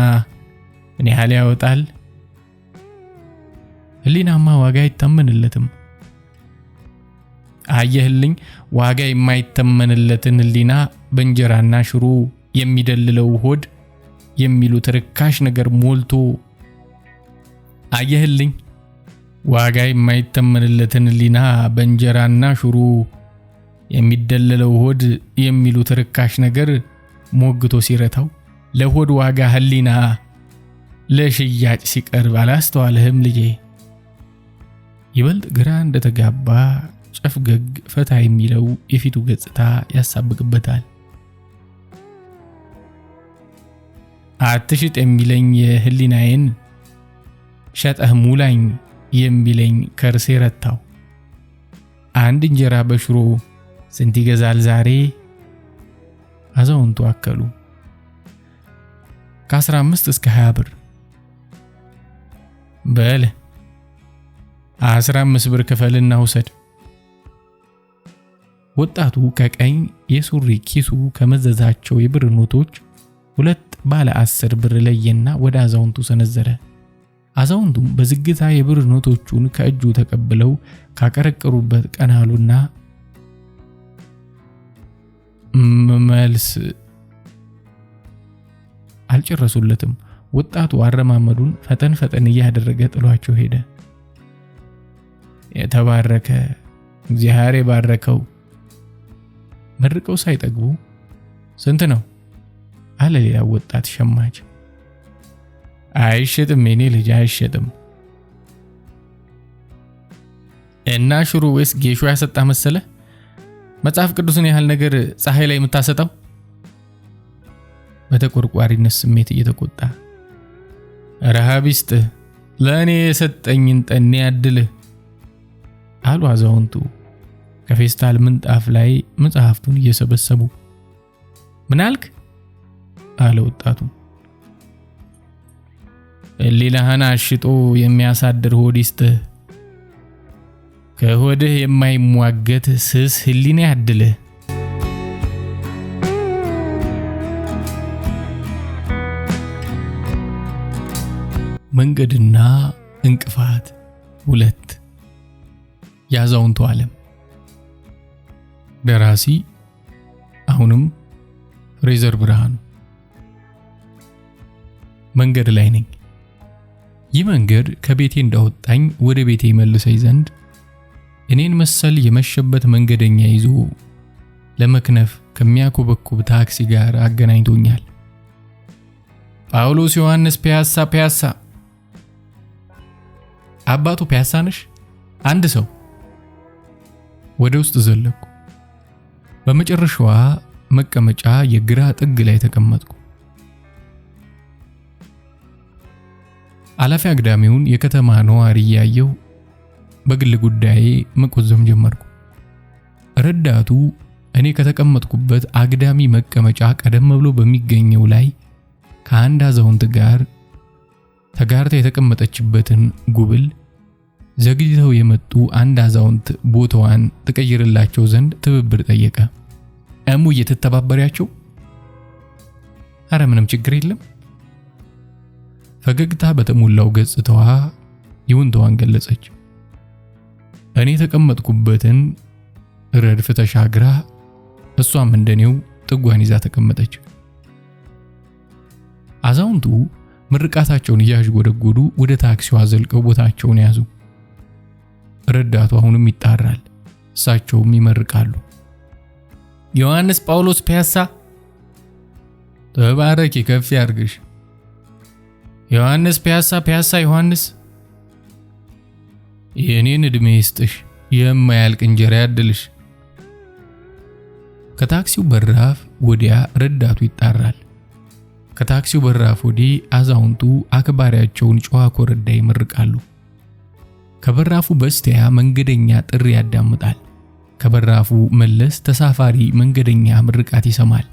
ምን ያህል ያወጣል? ህሊናማ ዋጋ አይተመንለትም። አየህልኝ ዋጋ የማይተመንለትን ህሊና በእንጀራና ሽሮ የሚደልለው ሆድ የሚሉት ርካሽ ነገር ሞልቶ አየህልኝ ዋጋ የማይተመንለትን ህሊና በእንጀራና ሽሮ የሚደልለው ሆድ የሚሉት ርካሽ ነገር ሞግቶ ሲረታው ለሆድ ዋጋ ህሊና ለሽያጭ ሲቀርብ አላስተዋልህም ልጄ? ይበልጥ ግራ እንደተጋባ ጨፍገግ ፈታ የሚለው የፊቱ ገጽታ ያሳብቅበታል። አትሽጥ የሚለኝ የህሊናዬን ሸጠህ ሙላኝ የሚለኝ ከርሴ ረታው። አንድ እንጀራ በሽሮ ስንት ይገዛል ዛሬ? አዛውንቱ አከሉ። ከ15 እስከ 20 ብር። በል 15 ብር ክፈልና ውሰድ። ወጣቱ ከቀኝ የሱሪ ኪሱ ከመዘዛቸው የብር ኖቶች 2 ባለ 10 ብር ለየና ወደ አዛውንቱ ሰነዘረ። አዛውንቱም በዝግታ የብር ኖቶቹን ከእጁ ተቀብለው ካቀረቀሩበት ቀናሉና መልስ አልጨረሱለትም። ወጣቱ አረማመዱን ፈጠን ፈጠን እያደረገ ጥሏቸው ሄደ። የተባረከ እግዚአብሔር ባረከው። መርቀው ሳይጠግቡ ስንት ነው አለ ሌላ ወጣት ሸማች። አይሸጥም የኔ ልጅ አይሸጥም። እና ሽሮ ወይስ ጌሾ ያሰጣ መሰለ? መጽሐፍ ቅዱስን ያህል ነገር ፀሐይ ላይ የምታሰጣው? በተቆርቋሪነት ስሜት እየተቆጣ ረሃቢስት ለእኔ የሰጠኝን ጠኔ ያድልህ አሉ አዛውንቱ ከፌስታል ምንጣፍ ላይ መጽሐፍቱን እየሰበሰቡ። ምን አልክ አለ ወጣቱ። ሌላህን አሽጦ የሚያሳድር ሆዲስትህ ከሆድህ የማይሟገት ስስ ህሊና ያድልህ። መንገድና እንቅፋት 2 የአዛውንቱ ዓለም። ደራሲ አሁንም ፍሬዘር ብርሃኑ። መንገድ ላይ ነኝ። ይህ መንገድ ከቤቴ እንዳወጣኝ ወደ ቤቴ መልሰኝ ዘንድ እኔን መሰል የመሸበት መንገደኛ ይዞ ለመክነፍ ከሚያኮበኩብ ታክሲ ጋር አገናኝቶኛል። ጳውሎስ ዮሐንስ ፒያሳ። አባቱ ፒያሳ ነሽ? አንድ ሰው። ወደ ውስጥ ዘለኩ። በመጨረሻዋ መቀመጫ የግራ ጥግ ላይ ተቀመጥኩ። አላፊ አግዳሚውን የከተማ ነዋሪ ያየው በግል ጉዳይ መቆዘም ጀመርኩ። ረዳቱ እኔ ከተቀመጥኩበት አግዳሚ መቀመጫ ቀደም ብሎ በሚገኘው ላይ ከአንድ አዛውንት ጋር ተጋርታ የተቀመጠችበትን ጉብል ዘግይተው የመጡ አንድ አዛውንት ቦታዋን ተቀይርላቸው ዘንድ ትብብር ጠየቀ። እሙዬ ትተባበሪያቸው? አረ ምንም ችግር የለም። ፈገግታ በተሞላው ገጽታዋ ይሁንታዋን ገለጸች። እኔ የተቀመጥኩበትን ረድፍ ተሻግራ እሷም እንደኔው ጥጓን ይዛ ተቀመጠች። አዛውንቱ ምርቃታቸውን እያዥጎደጎዱ ወደ ታክሲው አዘልቀው ቦታቸውን ያዙ። ረዳቱ አሁንም ይጣራል፣ እሳቸውም ይመርቃሉ። ዮሐንስ ጳውሎስ ፒያሳ። ተባረኪ ከፍ ያርግሽ። ዮሐንስ ፒያሳ ዮሐንስ። የኔን እድሜ ይስጥሽ፣ የማያልቅ እንጀራ ያድልሽ። ከታክሲው በራፍ ወዲያ ረዳቱ ይጣራል። ከታክሲው በራፍ ወዲህ አዛውንቱ አክባሪያቸውን ጨዋ ኮረዳ ይመርቃሉ። ከበራፉ በስቲያ መንገደኛ ጥሪ ያዳምጣል። ከበራፉ መለስ ተሳፋሪ መንገደኛ ምርቃት ይሰማል።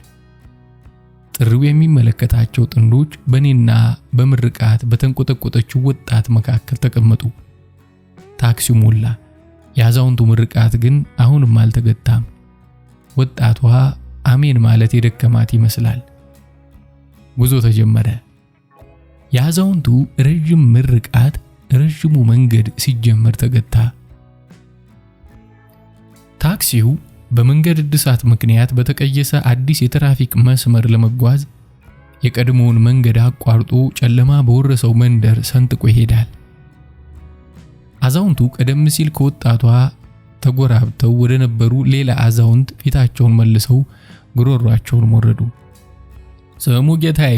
ጥሪው የሚመለከታቸው ጥንዶች በኔና በምርቃት በተንቆጠቆጠችው ወጣት መካከል ተቀመጡ። ታክሲው ሞላ። የአዛውንቱ ምርቃት ግን አሁንም አልተገታም። ወጣቷ አሜን ማለት የደከማት ይመስላል። ጉዞ ተጀመረ። የአዛውንቱ ረጅም ምርቃት ረጅሙ መንገድ ሲጀመር ተገታ። ታክሲው በመንገድ እድሳት ምክንያት በተቀየሰ አዲስ የትራፊክ መስመር ለመጓዝ የቀድሞውን መንገድ አቋርጦ ጨለማ በወረሰው መንደር ሰንጥቆ ይሄዳል። አዛውንቱ ቀደም ሲል ከወጣቷ ተጎራብተው ወደ ነበሩ ሌላ አዛውንት ፊታቸውን መልሰው ጉሮሯቸውን ሞረዱ። ስሙ ጌታዬ፣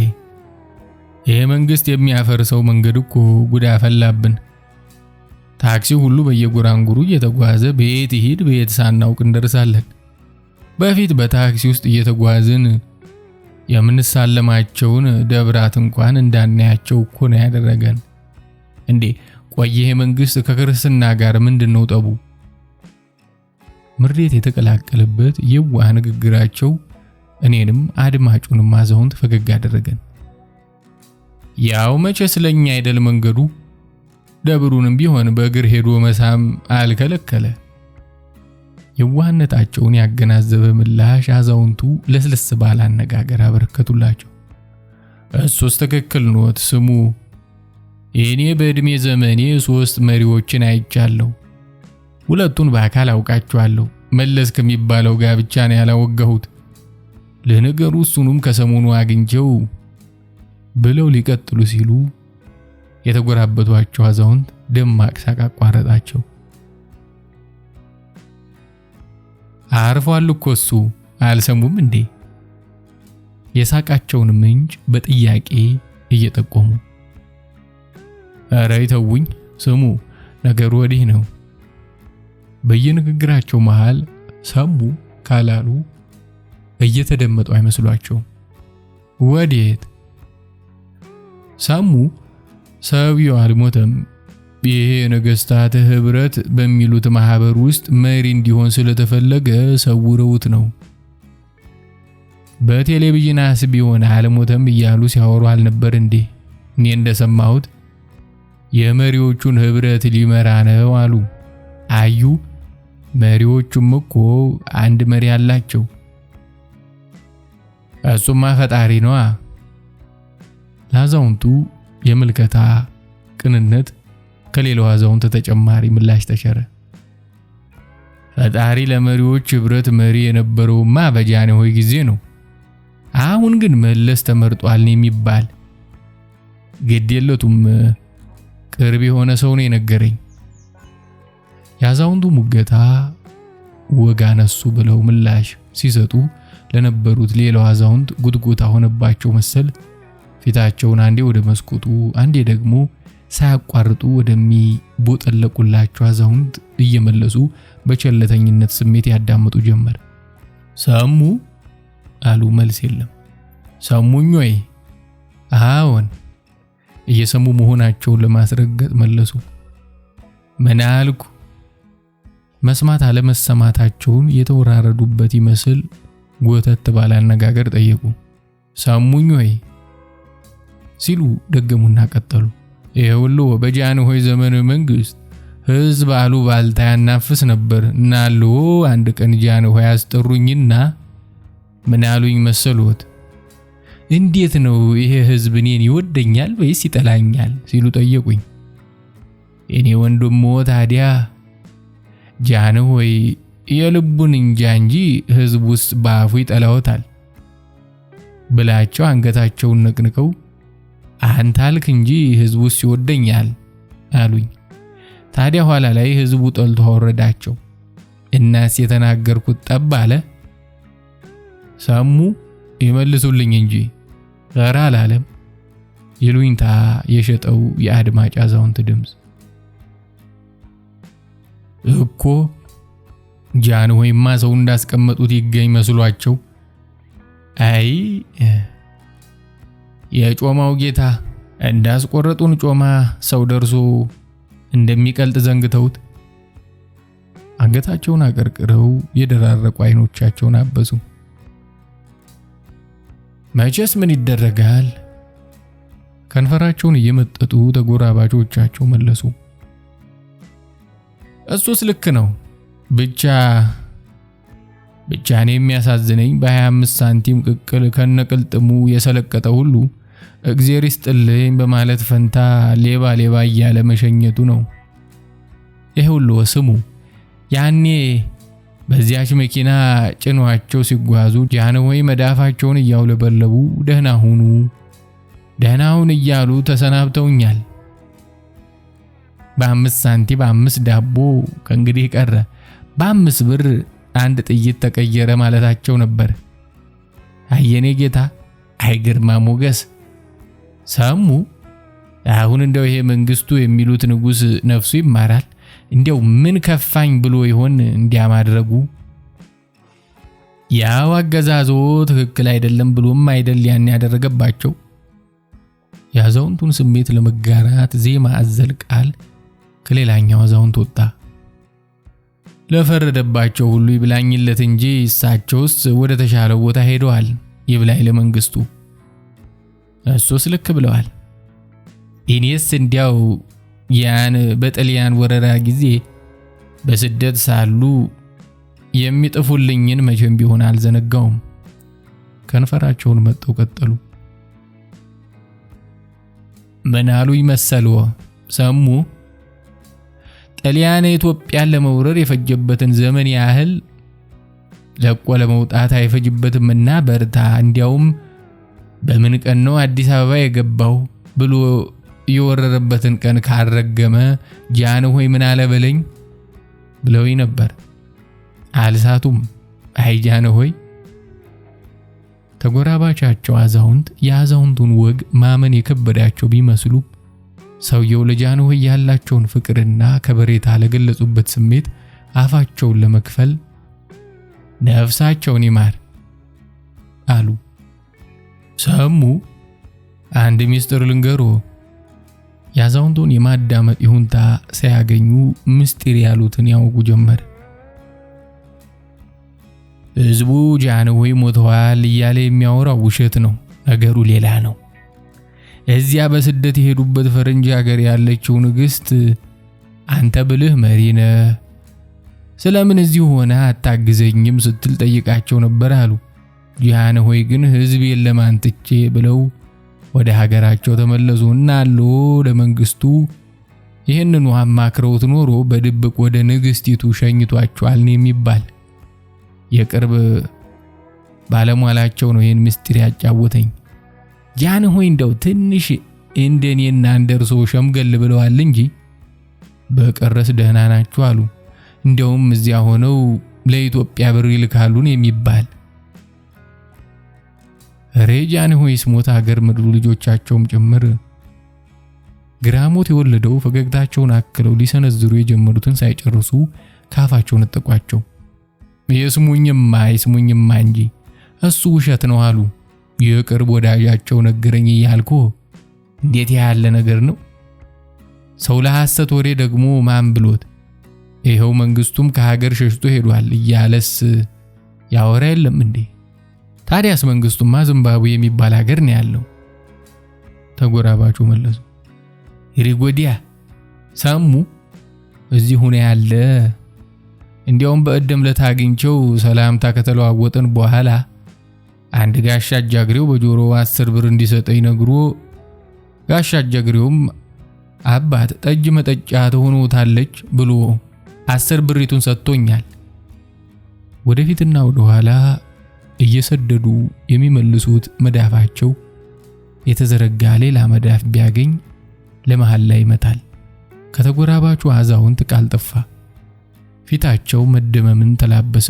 ይሄ መንግስት የሚያፈርሰው መንገድ እኮ ጉድ አፈላብን። ታክሲው ሁሉ በየጎራንጉሩ እየተጓዘ ቤት ይሄድ ቤት ሳናውቅ እንደርሳለን። በፊት በታክሲ ውስጥ እየተጓዝን የምንሳለማቸውን ደብራት እንኳን እንዳናያቸው እኮ ነው ያደረገን። እንዴ ቆይ ይሄ መንግስት ከክርስትና ጋር ምንድነው ጠቡ? ምሬት የተቀላቀለበት የዋህ ንግግራቸው እኔንም አድማጩንም አዛውንት ፈገግ አደረገን። ያው መቼ ስለኛ አይደል መንገዱ፣ ደብሩንም ቢሆን በእግር ሄዶ መሳም አልከለከለ። የዋህነታቸውን ያገናዘበ ምላሽ አዛውንቱ ለስለስ ባለ አነጋገር አበረከቱላቸው። እሱስ ትክክል ኖት። ስሙ፣ እኔ በእድሜ ዘመኔ 3 መሪዎችን አይቻለሁ። ሁለቱን በአካል አውቃቸዋለሁ። መለስ ከሚባለው ጋር ብቻ ነው ያላወጋሁት። ለነገሩ እሱንም ከሰሞኑ አግኝቼው ብለው ሊቀጥሉ ሲሉ የተጎራበቷቸው አዛውንት ደማቅ ሳቅ አቋረጣቸው። አርፏል እኮ እሱ፣ አልሰሙም እንዴ? የሳቃቸውን ምንጭ በጥያቄ እየጠቆሙ። ኧረ ይተውኝ፣ ስሙ፣ ነገሩ ወዲህ ነው። በየንግግራቸው መሃል ሰሙ ካላሉ እየተደመጡ አይመስሏቸውም። ወዴት? ሰሙ ሰውየው አልሞተም። ይሄ ነገስታት ህብረት በሚሉት ማህበር ውስጥ መሪ እንዲሆን ስለተፈለገ ሰውረውት ነው። በቴሌቪዥን ቢሆን አልሞተም እያሉ ሲያወሩ አልነበር እንዴ? እኔ እንደሰማሁት የመሪዎቹን ህብረት ሊመራ ነው አሉ። አዩ፣ መሪዎቹም እኮ አንድ መሪ አላቸው። እሱማ ፈጣሪ ነዋ። ለአዛውንቱ የምልከታ ቅንነት ከሌላው አዛውንት ተጨማሪ ምላሽ ተቸረ። ፈጣሪ ለመሪዎች ህብረት መሪ የነበረውማ በጃንሆይ ጊዜ ነው። አሁን ግን መለስ ተመርጧል የሚባል ግድ የለቱም። ቅርብ የሆነ ሰው ነው የነገረኝ። የአዛውንቱ ሙገታ ወጋ ነሱ ብለው ምላሽ ሲሰጡ ለነበሩት ሌላው አዛውንት ጉትጉታ ሆነባቸው መሰል። ፊታቸውን አንዴ ወደ መስኮቱ አንዴ ደግሞ ሳያቋርጡ ወደሚቦጠለቁላቸው አዛውንት እየመለሱ በቸለተኝነት ስሜት ያዳምጡ ጀመር። ሰሙ አሉ። መልስ የለም። ሰሙኝ ወይ? አዎን። እየሰሙ መሆናቸውን ለማስረገጥ መለሱ። ምን አልኩ? መስማት አለመሰማታቸውን የተወራረዱበት ይመስል ጎተት ባለ አነጋገር ጠየቁ። ሰሙኝ ወይ ሲሉ ደገሙና ቀጠሉ። ይኸውልዎ በጃንሆይ ዘመነ መንግስት ህዝብ አሉባልታ ያናፍስ ነበር እና አልዎ አንድ ቀን ጃንሆይ ያስጠሩኝና ምን አሉኝ መሰሎት? እንዴት ነው ይሄ ህዝብ እኔን ይወደኛል ወይስ ይጠላኛል ሲሉ ጠየቁኝ። እኔ ወንድሞ ታዲያ ጃንሆይ የልቡን እንጃ እንጂ ህዝቡስ በአፉ ይጠላውታል ብላቸው አንገታቸውን ነቅንቀው አንተ አልክ እንጂ ህዝቡስ ይወደኛል አሉኝ። ታዲያ ኋላ ላይ ህዝቡ ጠልቶ አወረዳቸው። እናስ የተናገርኩት ጠብ አለ? ሰሙ ይመልሱልኝ እንጂ ኧረ አላለም። ይሉኝታ የሸጠው የአድማጭ አዛውንት ድምጽ እኮ ጃንሆይማ ሰው እንዳስቀመጡት ይገኝ መስሏቸው። አይ የጮማው ጌታ እንዳስቆረጡን ጮማ ሰው ደርሶ እንደሚቀልጥ ዘንግተውት አንገታቸውን አቀርቅረው የደራረቁ አይኖቻቸውን አበሱ። መቼስ ምን ይደረጋል? ከንፈራቸውን እየመጠጡ ተጎራባቾቻቸው መለሱ። እሱስ ልክ ነው። ብቻ እኔ የሚያሳዝነኝ በ25 ሳንቲም ቅቅል ከነቅልጥሙ የሰለቀጠ ሁሉ እግዚአብሔር ይስጥልኝ በማለት ፈንታ ሌባ እያለ መሸኘቱ ነው። ይሄ ሁሉ ስሙ። ያኔ በዚያች መኪና ጭኗቸው ሲጓዙ ጃንሆይ መዳፋቸውን እያውለበለቡ ደህና ሁኑ እያሉ ተሰናብተውኛል። በ5 ሳንቲም 5 ዳቦ ከእንግዲህ ቀረ፣ በ5 ብር አንድ ጥይት ተቀየረ ማለታቸው ነበር። አየኔ ጌታ፣ አይ ግርማ ሞገስ። ሰሙ። አሁን እንደው ይሄ መንግስቱ የሚሉት ንጉስ ነፍሱ ይማራል። እንደው ምን ከፋኝ ብሎ ይሆን እንዲያ ማድረጉ? ያው አገዛዞ ትክክል አይደለም ብሎም አይደል ያን ያደረገባቸው። ያዛውንቱን ስሜት ለመጋራት ዜማ አዘል ቃል ከሌላኛው አዛውንት ወጣ። ለፈረደባቸው ሁሉ ይብላኝለት እንጂ እሳቸውስ ወደ ተሻለው ቦታ ሄደዋል። ይብላኝ ለመንግስቱ። እሱስ ልክ ብለዋል። እኔስ እንዲያው ያን በጣሊያን ወረራ ጊዜ በስደት ሳሉ የሚጥፉልኝን መቼም ቢሆን አልዘነጋውም። ከንፈራቸውን መጠው ቀጠሉ። ምናሉ ይመሰልዎ ሰሙ? ጣሊያን ኢትዮጵያን ለመውረር የፈጀበትን ዘመን ያህል ለቆ ለመውጣት አይፈጅበትምና በርታ፣ እንዲያውም በምን ቀን ነው አዲስ አበባ የገባው ብሎ የወረረበትን ቀን ካረገመ ጃንሆይ ምን አለ በለኝ ብለውኝ ነበር። አልሳቱም። አይ ጃንሆይ። ተጎራባቻቸው አዛውንት የአዛውንቱን ወግ ማመን የከበዳቸው ቢመስሉ ሰውየው ለጃንሆይ ያላቸውን ፍቅርና ከበሬታ ለገለጹበት ስሜት አፋቸውን ለመክፈል ነፍሳቸውን ይማር አሉ። ሰሙ? አንድ ሚስጥር ልንገሮ። የአዛውንቱን የማዳመጥ ይሁንታ ሳያገኙ ምስጢር ያሉትን ያውጉ ጀመር። ህዝቡ ጃንሆይ ሞተዋል እያለ የሚያወራው ውሸት ነው። ነገሩ ሌላ ነው። እዚያ በስደት የሄዱበት ፈረንጅ ሀገር ያለችው ንግስት አንተ ብልህ መሪ ነህ፣ ስለምን እዚህ ሆነ አታግዘኝም ስትል ጠይቃቸው ነበር አሉ። ጃንሆይ ግን ህዝቤን ለማንጥቼ ብለው ወደ ሀገራቸው ተመለሱና አሉ ለመንግስቱ ይህንኑ አማክረውት ኖሮ በድብቅ ወደ ንግስቲቱ ሸኝቷቸዋል ነው የሚባል። የቅርብ ባለሟላቸው ነው ይህን ምስጢር ያጫወተኝ። ጃንሆይ እንደው ትንሽ እንደኔና እንደርሶ ሸምገል ብለዋል እንጂ በቀረስ ደህና ናቸው አሉ። እንደውም እዚያ ሆነው ለኢትዮጵያ ብር ይልካሉን የሚባል። ጃንሆይ ስሞት ሀገር ምድሩ ልጆቻቸውም ጭምር ግራሞት የወለደው ፈገግታቸውን አክለው ሊሰነዝሩ የጀመሩትን ሳይጨርሱ ካፋቸው ነጠቋቸው። የስሙኝማ እንጂ እሱ ውሸት ነው አሉ። የቅርብ ወዳጃቸው ነገረኝ እያልኩ እንዴት ያለ ነገር ነው? ሰው ለሐሰት ወሬ ደግሞ ማን ብሎት? ይሄው መንግስቱም ከሀገር ሸሽቶ ሄዷል እያለስ ያወራ የለም እንዴ? ታዲያስ መንግስቱማ ዚምባብዌ የሚባል ሀገር ነው ያለው። ተጎራባቹ መለሱ። ይሪጎዲያ ሰሙ? እዚህ ሆነ ያለ። እንዲያውም በእደም ለታግኝቸው ሰላምታ ከተለዋወጠን በኋላ አንድ ጋሻ አጃግሬው በጆሮ 10 ብር እንዲሰጠኝ ነግሮ ጋሻ አጃግሬውም አባት ጠጅ መጠጫ ተሆኖታለች ብሎ 10 ብሪቱን ሰጥቶኛል። ወደፊትና ወደ ኋላ እየሰደዱ የሚመልሱት መዳፋቸው የተዘረጋ ሌላ መዳፍ ቢያገኝ ለመሃል ላይ ይመታል። ከተጎራባቹ አዛውንት ቃል ጠፋ። ፊታቸው መደመምን ተላበሰ።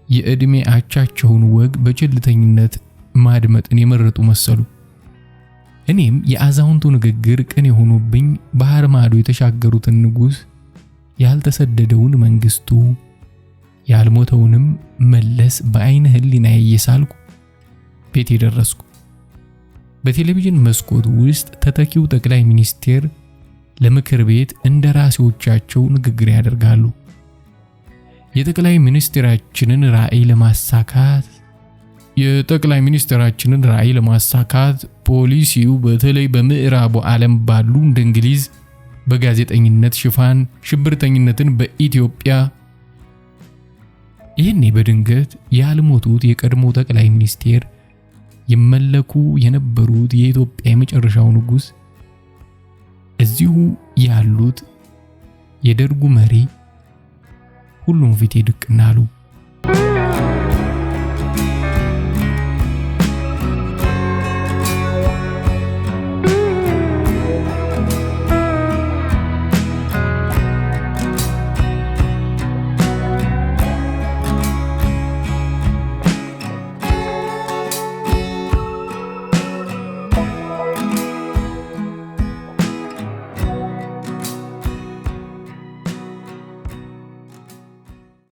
የእድሜ አቻቸውን ወግ በችልተኝነት ማድመጥን የመረጡ መሰሉ። እኔም የአዛውንቱ ንግግር ቅን የሆኑብኝ ባህር ማዶ የተሻገሩትን ንጉስ፣ ያልተሰደደውን መንግስቱ፣ ያልሞተውንም መለስ በአይነ ህሊናዬ እየሳልኩ ቤት ደረስኩ። በቴሌቪዥን መስኮት ውስጥ ተተኪው ጠቅላይ ሚኒስቴር ለምክር ቤት እንደራሴዎቻቸው ንግግር ያደርጋሉ። የጠቅላይ ሚኒስትራችንን ራዕይ ለማሳካት ፖሊሲው በተለይ በምዕራቡ ዓለም ባሉ እንደ እንግሊዝ በጋዜጠኝነት ሽፋን ሽብርተኝነትን በኢትዮጵያ ይህኔ በድንገት ያልሞቱት የቀድሞ ጠቅላይ ሚኒስቴር ይመለኩ የነበሩት የኢትዮጵያ የመጨረሻው ንጉስ እዚሁ ያሉት የደርጉ መሪ ሁሉም ፊት ድቅናሉ።